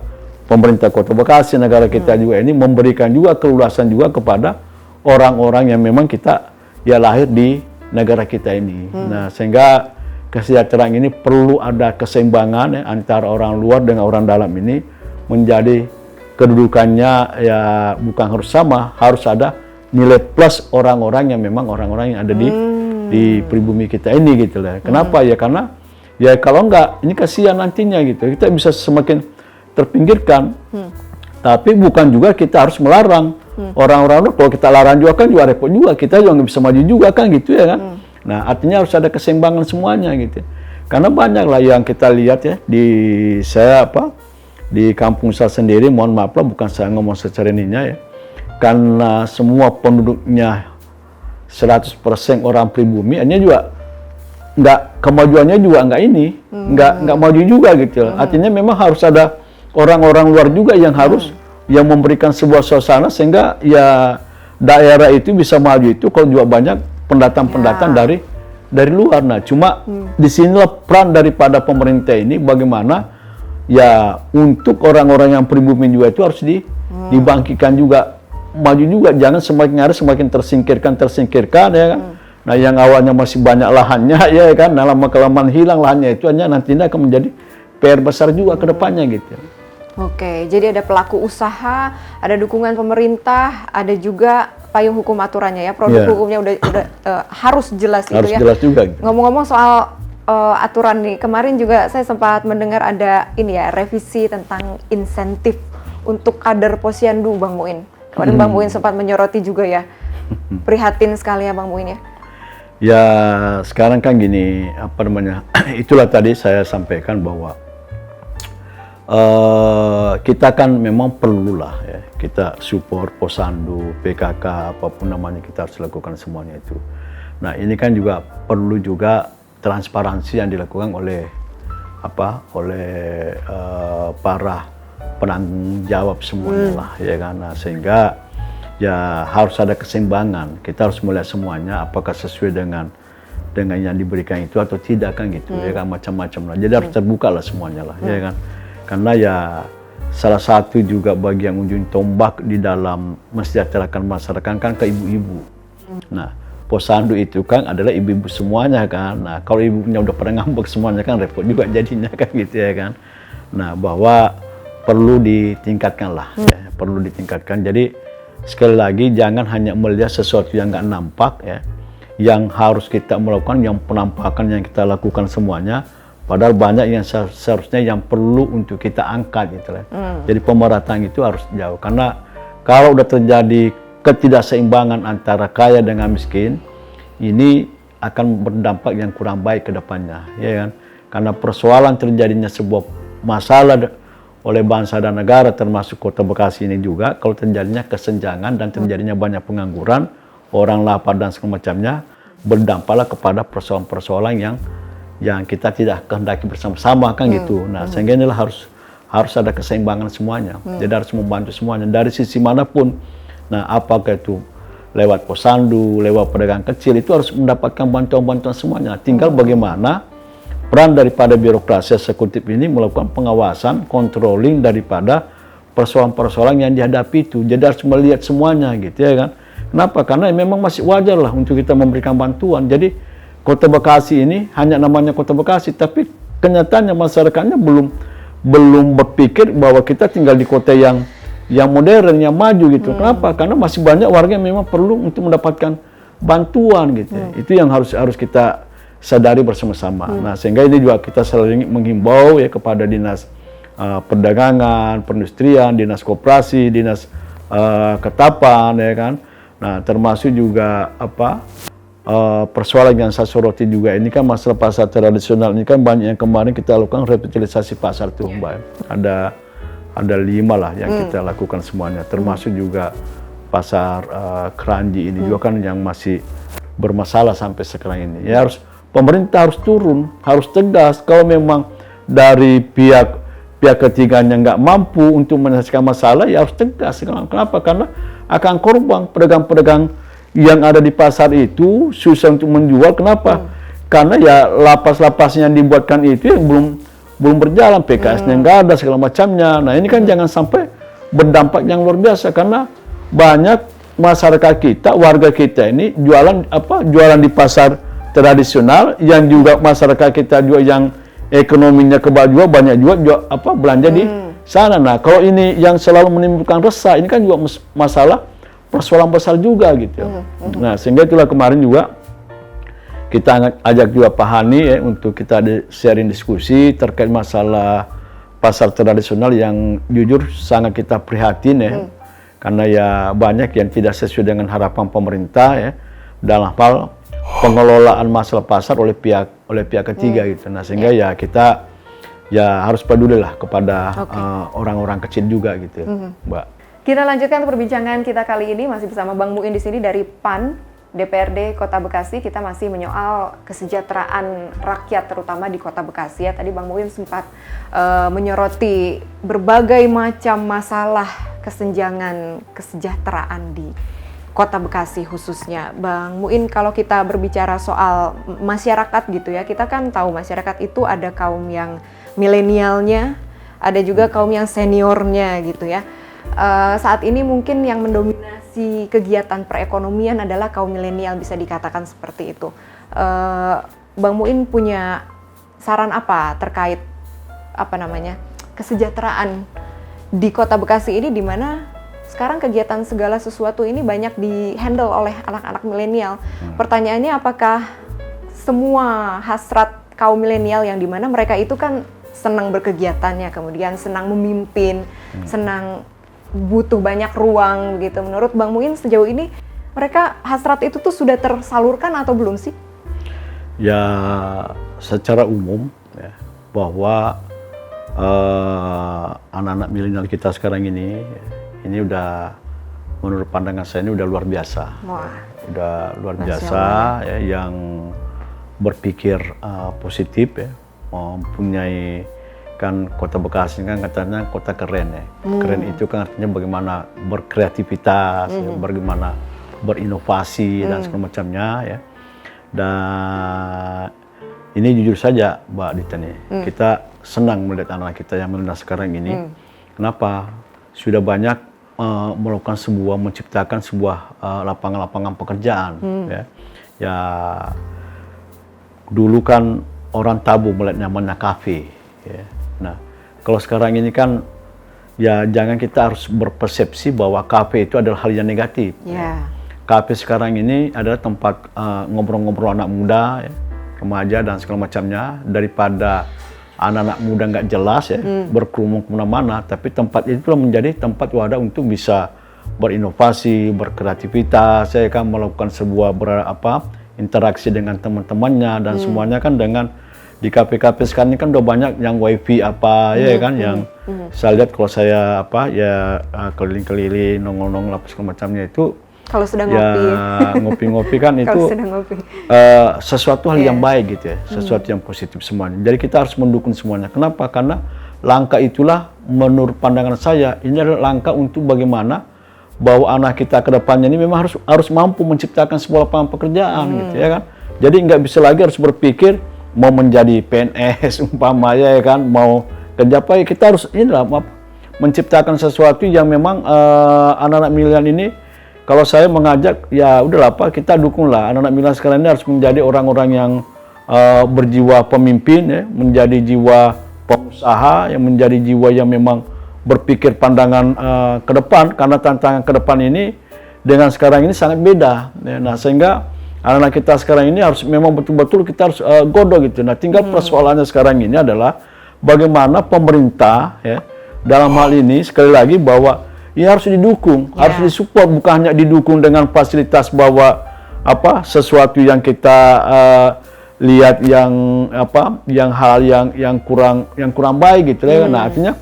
pemerintah Kota Bekasi, negara kita juga ini memberikan juga keluasan juga kepada orang-orang yang memang kita ya lahir di negara kita ini. Nah, sehingga kesejahteraan ini perlu ada keseimbangan ya, antara orang luar dengan orang dalam ini menjadi kedudukannya ya bukan harus sama, harus ada nilai plus orang-orang yang memang orang-orang yang ada di pribumi kita ini gitu lah. Kenapa ya? Karena ya kalau enggak ini kasihan nantinya gitu. Kita bisa semakin terpinggirkan. Tapi bukan juga kita harus melarang orang-orang. Kalau kita larang juga kan juga repot juga. Kita juga nggak bisa maju juga kan gitu ya kan. Nah, artinya harus ada keseimbangan semuanya gitu. Karena banyak lah yang kita lihat ya di kampung saya sendiri, mohon maaf lah bukan saya ngomong secara ininya ya. Karena semua penduduknya 100% orang pribumi, hanya juga kemajuannya juga nggak maju juga gitu. Artinya memang harus ada orang-orang luar juga yang harus yang memberikan sebuah suasana sehingga ya daerah itu bisa maju itu kalau juga banyak pendatang-pendatang dari luar. Nah, cuma disinilah peran daripada pemerintah ini bagaimana ya untuk orang-orang yang pribumi juga itu harus dibangkitkan juga, maju juga, jangan semakin hari semakin tersingkirkan ya kan. Nah, yang awalnya masih banyak lahannya ya kan, dalam kelamaan hilang lahannya itu hanya nantinya akan menjadi PR besar juga ke depannya gitu. Oke, jadi ada pelaku usaha, ada dukungan pemerintah, ada juga payung hukum aturannya ya, produk hukumnya udah harus jelas harus itu ya. Jelas juga. Gitu. Ngomong-ngomong soal aturan nih, kemarin juga saya sempat mendengar ada ini ya revisi tentang insentif untuk kader Posyandu, Bang Muin. Kemarin Bang Muin sempat menyoroti juga ya, prihatin sekali ya Bang Muin ya. Ya sekarang kan gini, itulah tadi saya sampaikan bahwa kita kan memang perlulah ya, kita support Posyandu, PKK, apapun namanya kita harus lakukan semuanya itu. Nah ini kan juga perlu juga transparansi yang dilakukan oleh para penanggung jawab semuanya lah ya kan. Nah, sehingga ya harus ada keseimbangan, kita harus melihat semuanya apakah sesuai dengan yang diberikan itu atau tidak kan gitu ya kan, macam-macam lah. Jadi harus terbuka lah semuanya lah ya kan. Karena ya salah satu juga bagian ujung tombak di dalam mensejahterakan masyarakat kan ke ibu-ibu. Nah, Posyandu itu kan adalah ibu-ibu semuanya kan. Nah, kalau ibunya udah pernah ngambek semuanya kan repot juga jadinya kan gitu ya kan. Nah, bahwa perlu ditingkatkan lah, ya, perlu ditingkatkan. Jadi sekali lagi jangan hanya melihat sesuatu yang nggak nampak ya, yang harus kita melakukan, yang penampakan yang kita lakukan semuanya. Padahal banyak yang seharusnya yang perlu untuk kita angkat gitu lah. Jadi pemerataan itu harus jauh. Karena kalau udah terjadi ketidakseimbangan antara kaya dengan miskin, ini akan berdampak yang kurang baik ke depannya, ya kan? Karena persoalan terjadinya sebuah masalah oleh bangsa dan negara termasuk Kota Bekasi ini juga, kalau terjadinya kesenjangan dan terjadinya banyak pengangguran, orang lapar dan semacamnya, berdampaklah kepada persoalan-persoalan yang kita tidak kehendaki bersama-sama kan gitu. Nah, sehingga inilah harus ada keseimbangan semuanya. Jadi harus membantu semuanya dari sisi manapun. Nah, apakah itu lewat posyandu, lewat pedagang kecil, itu harus mendapatkan bantuan-bantuan semuanya. Tinggal bagaimana peran daripada birokrasi eksekutif ini melakukan pengawasan, controlling daripada persoalan-persoalan yang dihadapi itu. Jadi harus melihat semuanya gitu ya kan. Kenapa? Karena memang masih wajar lah untuk kita memberikan bantuan. Jadi Kota Bekasi ini hanya namanya Kota Bekasi, tapi kenyataannya masyarakatnya belum berpikir bahwa kita tinggal di kota yang modern, yang maju gitu. Kenapa? Karena masih banyak warga yang memang perlu untuk mendapatkan bantuan gitu. Itu yang harus kita sadari bersama-sama. Nah, sehingga ini juga kita selalu menghimbau ya kepada dinas perdagangan, perindustrian, dinas koperasi, dinas ketapan ya kan. Nah, termasuk juga persoalan yang saya soroti juga ini kan masalah pasar tradisional ini kan banyak yang kemarin kita lakukan revitalisasi pasar tuh Mbak. Ada 5 lah yang kita lakukan semuanya, termasuk juga pasar Keranji ini juga kan yang masih bermasalah sampai sekarang ini. Ya pemerintah harus turun, harus tegas. Kalau memang dari pihak ketiganya nggak mampu untuk menyelesaikan masalah, ya harus tegas. Kenapa? Karena akan korban pedagang-pedagang yang ada di pasar itu susah untuk menjual. Kenapa? Karena ya lapas-lapas yang dibuatkan itu yang belum berjalan, PKS-nya nggak ada segala macamnya. Nah ini kan jangan sampai berdampak yang luar biasa, karena banyak masyarakat kita, warga kita ini jualan di pasar tradisional, yang juga masyarakat kita juga yang ekonominya kebal juga banyak juga belanja di sana. Nah kalau ini yang selalu menimbulkan resah, ini kan juga persoalan besar juga gitu. Nah sehingga itulah kemarin juga kita ajak juga Pak Hani ya untuk kita sharing diskusi terkait masalah pasar tradisional yang jujur sangat kita prihatin ya. Karena ya banyak yang tidak sesuai dengan harapan pemerintah ya dalam hal pengelolaan masalah pasar oleh pihak ketiga gitu. Nah sehingga ya kita ya harus peduli lah kepada orang-orang kecil juga gitu, Mbak. Kita lanjutkan perbincangan kita kali ini masih bersama Bang Muin di sini dari PAN DPRD Kota Bekasi. Kita masih menyoal kesejahteraan rakyat terutama di Kota Bekasi ya. Tadi Bang Muin sempat menyoroti berbagai macam masalah kesenjangan kesejahteraan di Kota Bekasi khususnya. Bang Muin, kalau kita berbicara soal masyarakat gitu ya, kita kan tahu masyarakat itu ada kaum yang milenialnya, ada juga kaum yang seniornya gitu ya. Saat ini mungkin yang mendominasi kegiatan perekonomian adalah kaum milenial, bisa dikatakan seperti itu. Bang Muin punya saran apa terkait kesejahteraan di Kota Bekasi ini, di mana sekarang kegiatan segala sesuatu ini banyak di-handle oleh anak-anak milenial. Pertanyaannya, apakah semua hasrat kaum milenial yang dimana mereka itu kan senang berkegiatannya, kemudian senang memimpin, senang butuh banyak ruang gitu. Menurut Bang Muin sejauh ini mereka hasrat itu tuh sudah tersalurkan atau belum sih? Ya secara umum ya, bahwa anak-anak milenial kita sekarang ini udah, menurut pandangan saya ini udah luar biasa. Wah. Udah luar biasa ya, yang berpikir positif ya, mempunyai kan Kota Bekasi kan katanya kota keren ya. Keren itu kan artinya bagaimana berkreativitas, ya, bagaimana berinovasi dan segala macamnya ya. Dan ini jujur saja Mbak Dita nih, kita senang melihat anak kita yang milenial sekarang ini. Kenapa? Sudah banyak menciptakan sebuah lapangan-lapangan pekerjaan ya. Ya dulu kan orang tabu melihat namanya kafe ya. Nah kalau sekarang ini kan ya jangan kita harus berpersepsi bahwa kafe itu adalah hal yang negatif ya. Kafe sekarang ini adalah tempat ngobrol-ngobrol anak muda ya, remaja dan segala macamnya, daripada anak-anak muda nggak jelas ya berkerumun kemana-mana, tapi tempat itu menjadi tempat wadah untuk bisa berinovasi, berkreativitas, saya kan melakukan sebuah interaksi dengan teman-temannya dan semuanya kan dengan di kafe-kafe sekarang ini kan udah banyak yang wifi ya kan, yang saya lihat kalau saya keliling-keliling nongol-nongol apa segala macamnya itu. Kalau sedang ngopi kan itu sesuatu hal yang baik gitu ya, sesuatu yang positif semuanya. Jadi kita harus mendukung semuanya. Kenapa? Karena langkah itulah menurut pandangan saya ini adalah langkah untuk bagaimana bahwa anak kita ke depannya ini memang harus mampu menciptakan sebuah lapangan pekerjaan gitu ya kan. Jadi nggak bisa lagi harus berpikir mau menjadi PNS umpamanya ya kan, mau kerja apa, ya kita harus menciptakan sesuatu yang memang anak-anak milenial ini, kalau saya mengajak ya udahlah Pak, kita dukunglah anak-anak milenial sekarang ini harus menjadi orang-orang yang berjiwa pemimpin ya, menjadi jiwa pengusaha, yang menjadi jiwa yang memang berpikir pandangan ke depan, karena tantangan ke depan ini dengan sekarang ini sangat beda ya. Nah sehingga anak-anak kita sekarang ini harus memang betul-betul kita harus godok gitu. Nah tinggal persoalannya sekarang ini adalah bagaimana pemerintah ya dalam hal ini sekali lagi bahwa ya harus didukung, harus disupport, bukan hanya didukung dengan fasilitas bahwa sesuatu yang kita lihat yang hal yang kurang baik gitu ya. Nah artinya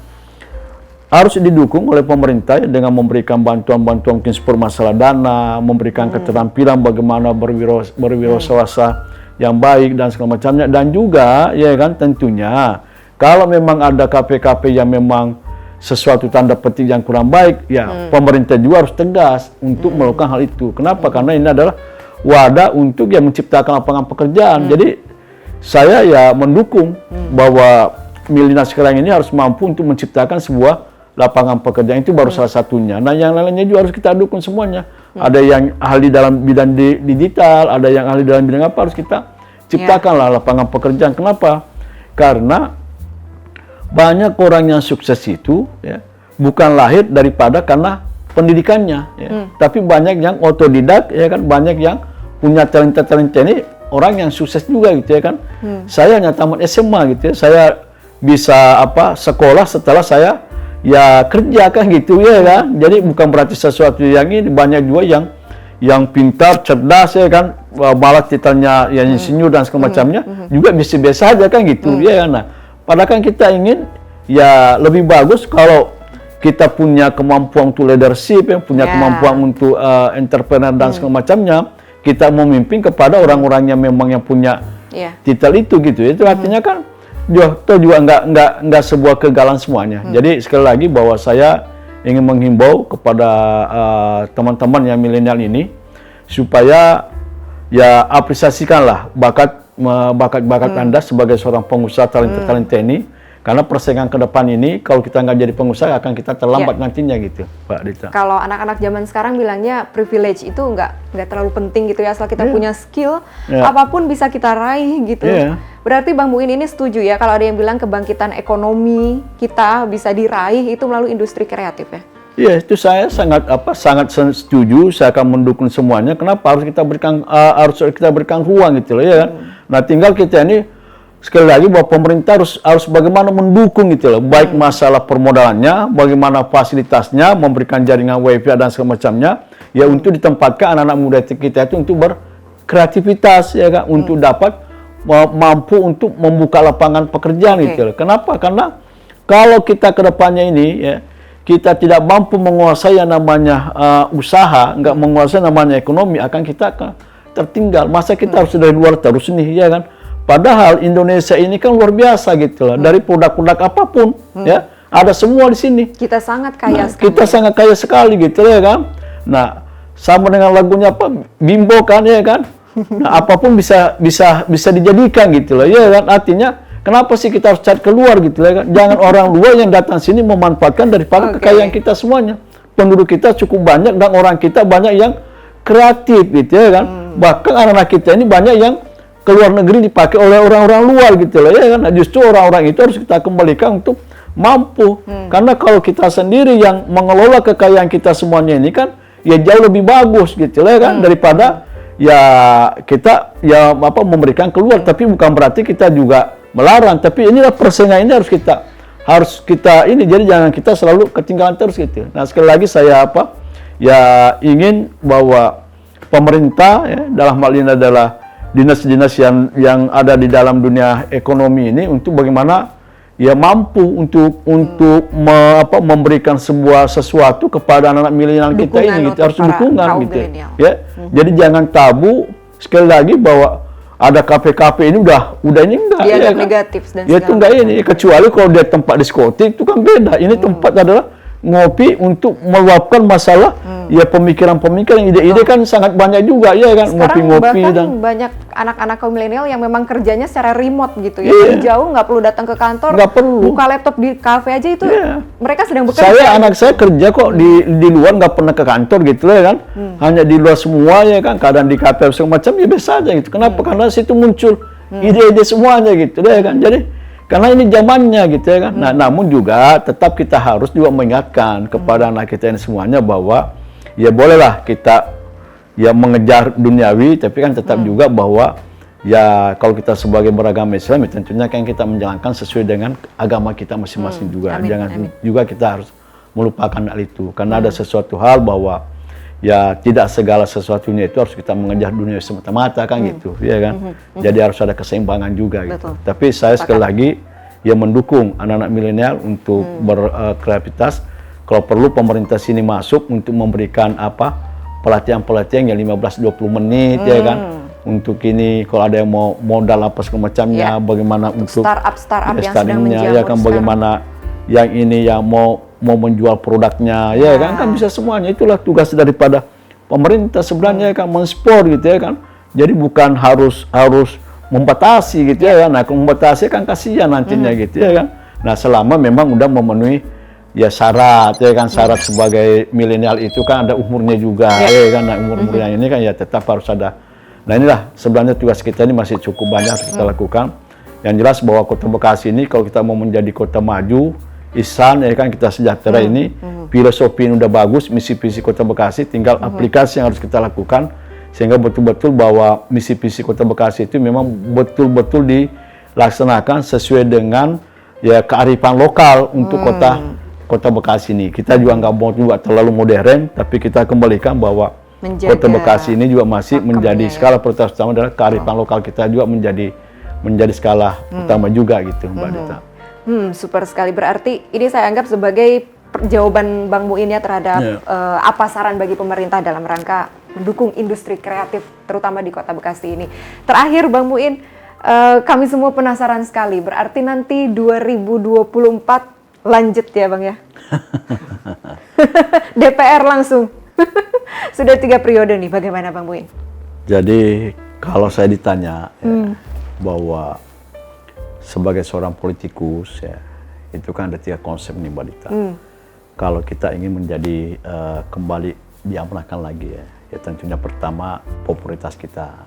harus didukung oleh pemerintah ya, dengan memberikan bantuan-bantuan mungkin seperti masalah dana, memberikan keterampilan bagaimana berwirausaha yang baik dan segala macamnya, dan juga ya kan tentunya kalau memang ada KP-KP yang memang sesuatu tanda petik yang kurang baik ya pemerintah juga harus tegas untuk melakukan hal itu. Kenapa? Karena ini adalah wadah untuk yang menciptakan lapangan pekerjaan. Jadi saya ya mendukung bahwa milenial sekarang ini harus mampu untuk menciptakan sebuah lapangan pekerjaan, itu baru salah satunya. Nah yang lainnya juga harus kita dukung semuanya. Ada yang ahli dalam bidang digital, ada yang ahli dalam bidang apa, harus kita ciptakanlah lapangan pekerjaan. Kenapa? Karena banyak orang yang sukses itu ya, bukan lahir daripada karena pendidikannya ya. Tapi banyak yang otodidak ya kan, banyak yang punya talenta-talenta ini orang yang sukses juga gitu ya kan. Saya hanya tamat SMA gitu ya, saya bisa sekolah setelah saya ya kerja kan gitu ya kan. Jadi bukan berarti sesuatu yang ini, banyak juga yang pintar, cerdas ya kan, malah titelnya yang insinyur dan segala macamnya juga biasa-biasa aja kan gitu ya kan. Nah, padahal kan kita ingin ya lebih bagus kalau kita punya kemampuan untuk leadership, ya, punya kemampuan untuk entrepreneur dan segala macamnya, kita memimpin kepada orang-orang yang memang yang punya titel itu gitu. Itu artinya kan juga nggak sebuah kegagalan semuanya. Jadi sekali lagi bahwa saya ingin menghimbau kepada teman-teman yang milenial ini supaya ya apresiasikanlah bakat Anda sebagai seorang pengusaha talenta ini, karena persaingan ke depan ini kalau kita nggak jadi pengusaha akan kita terlambat nantinya gitu, Pak Dita. Kalau anak-anak zaman sekarang bilangnya privilege itu nggak terlalu penting gitu ya, asal kita punya skill apapun bisa kita raih gitu. Berarti Bang Muin ini setuju ya kalau ada yang bilang kebangkitan ekonomi kita bisa diraih itu melalui industri kreatif ya? Iya, itu saya sangat setuju. Saya akan mendukung semuanya. Kenapa harus kita berikan ruang gitu loh ya kan? Nah tinggal kita ini sekali lagi bahwa pemerintah harus bagaimana mendukung gitu loh, baik masalah permodalannya, bagaimana fasilitasnya, memberikan jaringan wifi dan segala macamnya, ya untuk ditempatkan anak-anak muda kita itu untuk berkreativitas ya kan, untuk dapat mampu untuk membuka lapangan pekerjaan gitu loh. Kenapa? Karena kalau kita ke depannya ini ya, kita tidak mampu menguasai yang namanya usaha, nggak menguasai namanya ekonomi, akan kita tertinggal. Masa kita harus dari luar terus nih ya kan? Padahal Indonesia ini kan luar biasa gitu loh. Dari produk-produk apapun ya, ada semua di sini. Kita sangat kaya sekali. Kita sangat kaya sekali gitu ya kan. Nah, sama dengan lagunya Bimbo kan ya kan. Nah, apapun bisa dijadikan gitu loh ya kan. Artinya kenapa sih kita harus cari keluar gitu ya kan? Jangan orang luar yang datang sini memanfaatkan daripada kekayaan kita semuanya. Penduduk kita cukup banyak dan orang kita banyak yang kreatif gitu ya kan. Bahkan anak-anak kita ini banyak yang ke luar negeri dipakai oleh orang-orang luar gitu loh ya kan. Nah, justru orang-orang itu harus kita kembalikan untuk mampu. Karena kalau kita sendiri yang mengelola kekayaan kita semuanya ini kan ya jauh lebih bagus gitu loh ya kan, daripada ya kita ya memberikan keluar. Tapi bukan berarti kita juga melarang, tapi inilah persaingan ini harus kita ini, jadi jangan kita selalu ketinggalan terus gitu. Nah, sekali lagi saya ya ingin bahwa pemerintah ya, dalam hal ini adalah dinas-dinas yang ada di dalam dunia ekonomi ini, untuk bagaimana ya mampu untuk memberikan sesuatu kepada anak-anak milenial kita ini gitu. Harus dukungan gitu ya. Jadi jangan tabu, sekali lagi bahwa ada kafe-kafe ini udah ini enggak ya kan? Negatif dan ya itu enggak ini, kecuali kalau dia tempat diskotik itu kan beda. Ini tempat adalah ngopi untuk meluapkan masalah ya pemikiran-pemikiran, ide-ide kan sangat banyak juga, ya kan, Sekarang ngopi-ngopi bahkan dan banyak anak-anak kaum milenial yang memang kerjanya secara remote gitu ya, Iya. jauh nggak perlu datang ke kantor, Nggak perlu. buka laptop di kafe aja itu Iya. mereka sedang bekerja. anak saya kerja kok di luar, nggak pernah ke kantor gitu ya kan, hanya di luar semua ya kan, kadang di kafe segala macam ya biasa aja gitu. Kenapa? Karena situ muncul ide-ide semuanya gitu ya kan. Jadi karena ini zamannya gitu ya kan. Nah, namun juga tetap kita harus juga mengingatkan kepada anak kita ini semuanya bahwa ya bolehlah kita ya mengejar duniawi, tapi kan tetap juga bahwa ya kalau kita sebagai beragama Islam ya tentunya kan kita menjalankan sesuai dengan agama kita masing-masing juga. Amin, Jangan amin. juga kita harus melupakan hal itu, karena ada sesuatu hal bahwa ya tidak segala sesuatunya itu harus kita mengejar dunia semata-mata kan gitu, ya kan. Jadi harus ada keseimbangan juga gitu. Betul. Tapi saya sekali lagi ya mendukung anak-anak milenial untuk berkreativitas. Kalau perlu pemerintah sini masuk untuk memberikan pelatihan-pelatihan yang 15-20 menit ya kan. Untuk ini kalau ada yang mau modal apa segala macamnya, bagaimana untuk startup yang sedang startingnya, menjamur ya kan, bagaimana yang ini yang mau menjual produknya, ya kan bisa semuanya. Itulah tugas daripada pemerintah sebenarnya kan, menspor gitu ya kan. Jadi bukan harus membatasi gitu ya kan. Nah, kalau membatasi kan kasihan nantinya gitu ya kan. Nah, selama memang udah memenuhi ya syarat ya kan, syarat sebagai milenial itu kan ada umurnya juga ya kan. Nah, umur-umurnya ini kan ya tetap harus ada. Nah, inilah sebenarnya tugas kita ini masih cukup banyak harus kita lakukan. Yang jelas bahwa Kota Bekasi ini kalau kita mau menjadi kota maju, ihsan ya kan, kita sejahtera ini, filosofi ini udah bagus, misi visi Kota Bekasi, tinggal aplikasi yang harus kita lakukan sehingga betul-betul bahwa misi visi Kota Bekasi itu memang betul-betul dilaksanakan sesuai dengan ya kearifan lokal untuk Kota Bekasi ini. Kita juga nggak mau juga terlalu modern, tapi kita kembalikan bahwa Kota Bekasi ini juga masih menjadi skala prioritas utama adalah kearifan lokal kita juga menjadi skala utama juga gitu, Mbak Dita. Super sekali. Berarti ini saya anggap sebagai jawaban Bang Muin ya terhadap apa saran bagi pemerintah dalam rangka mendukung industri kreatif terutama di Kota Bekasi ini. Terakhir Bang Muin, kami semua penasaran sekali. Berarti nanti 2024 lanjut ya Bang ya? DPR langsung. Sudah 3 periode nih, bagaimana Bang Muin? Jadi kalau saya ditanya bahwa sebagai seorang politikus ya, itu kan ada 3 konsep nih Mbak Dita. Kalau kita ingin menjadi kembali diamanahkan lagi ya tentunya pertama popularitas kita,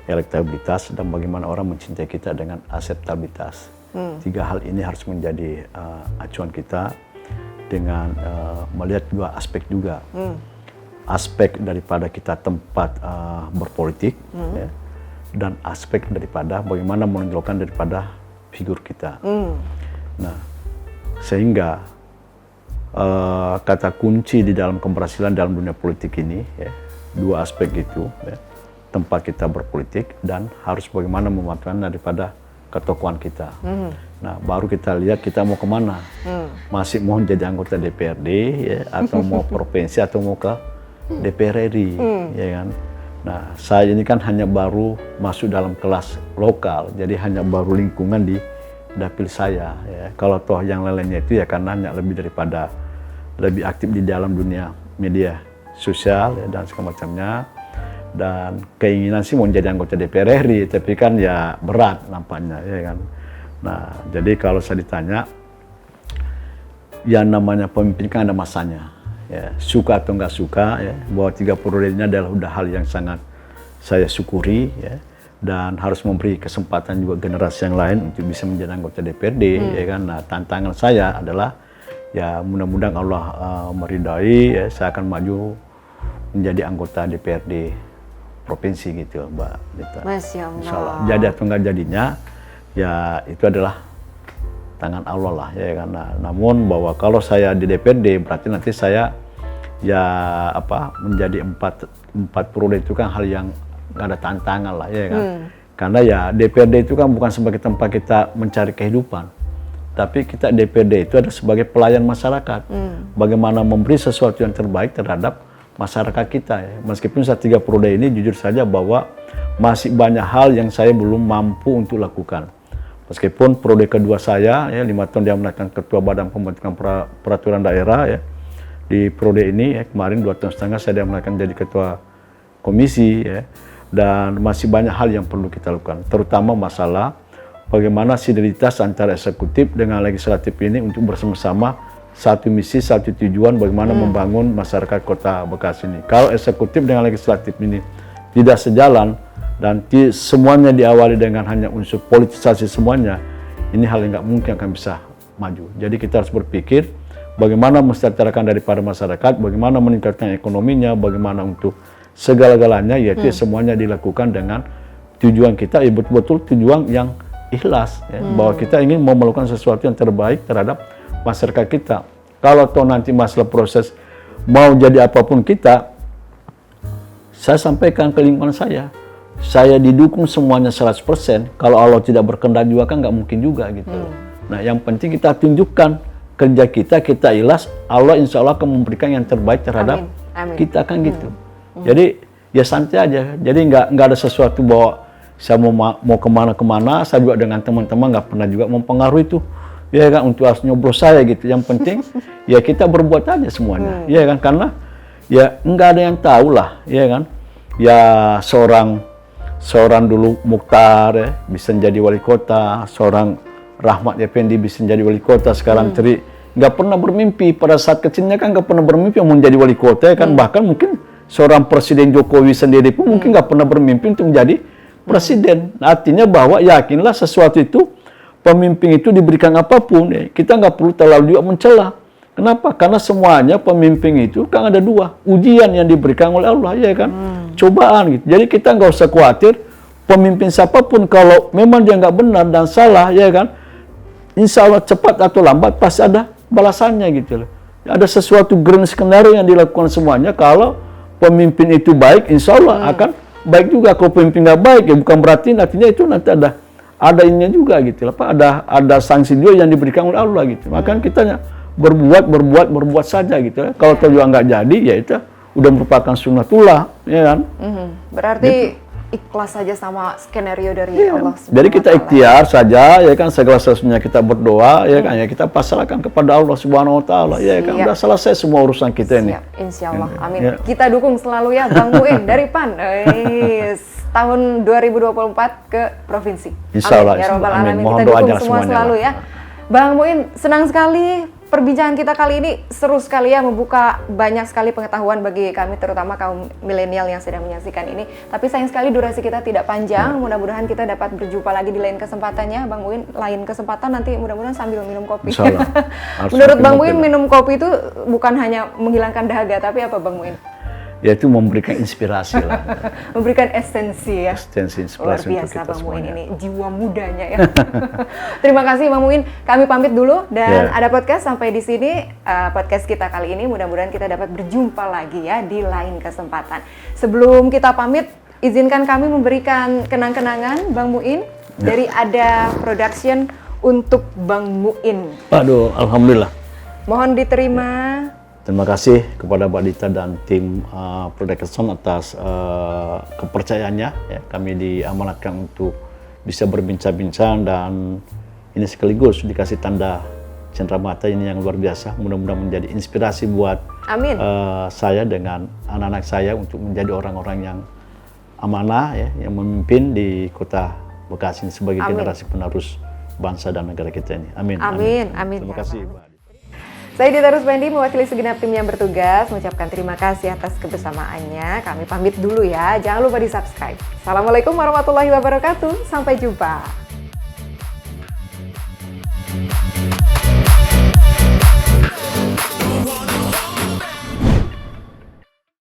elektabilitas, dan bagaimana orang mencintai kita dengan akseptabilitas. 3 hal ini harus menjadi acuan kita dengan melihat 2 aspek juga. Aspek daripada kita tempat berpolitik ya, dan aspek daripada bagaimana menonjolkan daripada figur kita. Nah, sehingga kata kunci di dalam keberhasilan dalam dunia politik ini ya, 2 aspek itu ya, tempat kita berpolitik dan harus bagaimana memanfaatkan daripada ketokohan kita. Nah, baru kita lihat kita mau kemana. Masih mau jadi anggota DPRD ya, atau mau provinsi atau mau ke DPR RI, ya kan. Nah, saya ini kan hanya baru masuk dalam kelas lokal, jadi hanya baru lingkungan di dapil saya. Ya. Kalau toh yang lainnya itu ya karena hanya lebih aktif di dalam dunia media sosial ya, dan segala macamnya. Dan keinginan sih mau menjadi anggota DPR RI, tapi kan ya berat nampaknya, ya kan. Nah, jadi kalau saya ditanya, yang namanya pemimpin kan ada masanya. Ya, suka atau nggak suka ya, bahwa 3 periode ini adalah udah hal yang sangat saya syukuri ya, dan harus memberi kesempatan juga generasi yang lain untuk bisa menjadi anggota DPRD ya kan. Nah, tantangan saya adalah ya mudah-mudahan Allah meridai ya, saya akan maju menjadi anggota DPRD provinsi gitu Mbak Dita. Masya Allah. Insyaallah. Jadi atau nggak jadinya ya itu adalah tangan Allah lah ya kan. Nah, namun bahwa kalau saya di DPRD berarti nanti saya ya menjadi 4 periode itu kan hal yang nggak ada tantangan lah ya kan. Karena ya DPRD itu kan bukan sebagai tempat kita mencari kehidupan, tapi kita DPRD itu ada sebagai pelayan masyarakat. Bagaimana memberi sesuatu yang terbaik terhadap masyarakat kita ya. Meskipun saat 3 periode ini jujur saja bahwa masih banyak hal yang saya belum mampu untuk lakukan. Meskipun periode kedua saya ya 5 tahun dia menaikkan ketua Badan Pembentukan Peraturan Daerah ya. di periode ini ya, kemarin 2 tahun setengah saya melakukan jadi ketua komisi ya, dan masih banyak hal yang perlu kita lakukan, terutama masalah bagaimana sinergitas antara eksekutif dengan legislatif ini untuk bersama-sama satu misi, satu tujuan, bagaimana membangun masyarakat Kota Bekasi ini. Kalau eksekutif dengan legislatif ini tidak sejalan dan semuanya diawali dengan hanya unsur politisasi semuanya, ini hal yang nggak mungkin akan bisa maju. Jadi kita harus berpikir bagaimana mensejahterakan daripada masyarakat, bagaimana meningkatkan ekonominya, bagaimana untuk segala-galanya, yaitu semuanya dilakukan dengan tujuan kita, ya betul-betul tujuan yang ikhlas, ya, bahwa kita ingin mau melakukan sesuatu yang terbaik terhadap masyarakat kita. Kalau toh nanti masalah proses mau jadi apapun kita, saya sampaikan ke lingkungan saya didukung semuanya 100%, kalau Allah tidak berkehendak juga kan nggak mungkin juga gitu. Nah yang penting kita tunjukkan kerja kita ikhlas, Allah insya Allah akan memberikan yang terbaik terhadap kita kan gitu. Jadi ya santai aja, jadi nggak ada sesuatu bahwa saya mau kemana-kemana, saya juga dengan teman-teman nggak pernah juga mempengaruhi itu, ya kan, untuk harus nyoblos saya gitu. Yang penting ya kita berbuat aja semuanya, ya kan, karena ya nggak ada yang tahu lah, ya kan. Ya seorang dulu Mukhtar ya, bisa jadi wali kota, seorang Rahmat Effendi bisa jadi wali kota, sekarang Tri nggak pernah bermimpi pada saat kecilnya kan, nggak pernah bermimpi mau menjadi wali kota ya kan, bahkan mungkin seorang Presiden Jokowi sendiri pun mungkin nggak pernah bermimpi untuk menjadi presiden. Artinya bahwa yakinlah sesuatu itu, pemimpin itu diberikan apapun, ya, kita nggak perlu terlalu juga mencela. Kenapa? Karena semuanya pemimpin itu kan ada 2, ujian yang diberikan oleh Allah, ya kan, cobaan gitu. Jadi kita nggak usah khawatir, pemimpin siapapun kalau memang dia nggak benar dan salah, ya kan, insya Allah cepat atau lambat pasti ada balasannya gitu loh. Ada sesuatu grand skenario yang dilakukan semuanya. Kalau pemimpin itu baik, insya Allah akan baik juga. Kalau pemimpin nggak baik, ya bukan berarti nantinya itu nanti ada ininya juga gitu. Ada sanksi juga yang diberikan oleh Allah gitu. Makanya kita berbuat saja gitu. Kalau juga nggak jadi, ya itu udah merupakan sunnatullah, ya kan. Berarti gitu. Ikhlas saja sama skenario dari Allah. Jadi kita ikhtiar saja, ya kan, segala sesuatunya kita berdoa, ya kan, ya kita pasrahkan kepada Allah Subhanahu Wa Taala, ya kan, udah selesai semua urusan kita ini. Insya Allah, amin. Ya. Kita dukung selalu ya, Bang Muin dari PAN. Tahun 2024 ke provinsi. Insya Allah. Ya Robbal Alamin, kita dukung semua selalu ya. Bang Muin, senang sekali. Perbincangan kita kali ini seru sekali ya, membuka banyak sekali pengetahuan bagi kami, terutama kaum milenial yang sedang menyaksikan ini. Tapi sayang sekali durasi kita tidak panjang, mudah-mudahan kita dapat berjumpa lagi di lain kesempatannya. Bang Muin, lain kesempatan nanti mudah-mudahan sambil minum kopi. Menurut Bang Muin, minum kopi itu bukan hanya menghilangkan dahaga, tapi apa Bang Muin? Yaitu memberikan inspirasi lah. Memberikan esensi ya. Esensi, inspirasi. Luar biasa Bang Muin ini, jiwa mudanya ya. Terima kasih Bang Muin. Kami pamit dulu dan ada podcast sampai di sini. Podcast kita kali ini mudah-mudahan kita dapat berjumpa lagi ya di lain kesempatan. Sebelum kita pamit, izinkan kami memberikan kenang-kenangan Bang Muin dari Ada Production untuk Bang Muin. Aduh, alhamdulillah. Mohon diterima. Terima kasih kepada Mbak Dita dan tim Production atas kepercayaannya. Ya, kami diamanatkan untuk bisa berbincang-bincang dan ini sekaligus dikasih tanda cenderamata ini yang luar biasa. Mudah-mudahan menjadi inspirasi buat saya dengan anak-anak saya untuk menjadi orang-orang yang amanah, ya, yang memimpin di Kota Bekasi sebagai generasi penerus bangsa dan negara kita ini. Amin. Amin. Terima kasih, Mbak. Saya Dita Ruspendi mewakili segenap tim yang bertugas mengucapkan terima kasih atas kebersamaannya. Kami pamit dulu ya. Jangan lupa di-subscribe. Assalamualaikum warahmatullahi wabarakatuh. Sampai jumpa.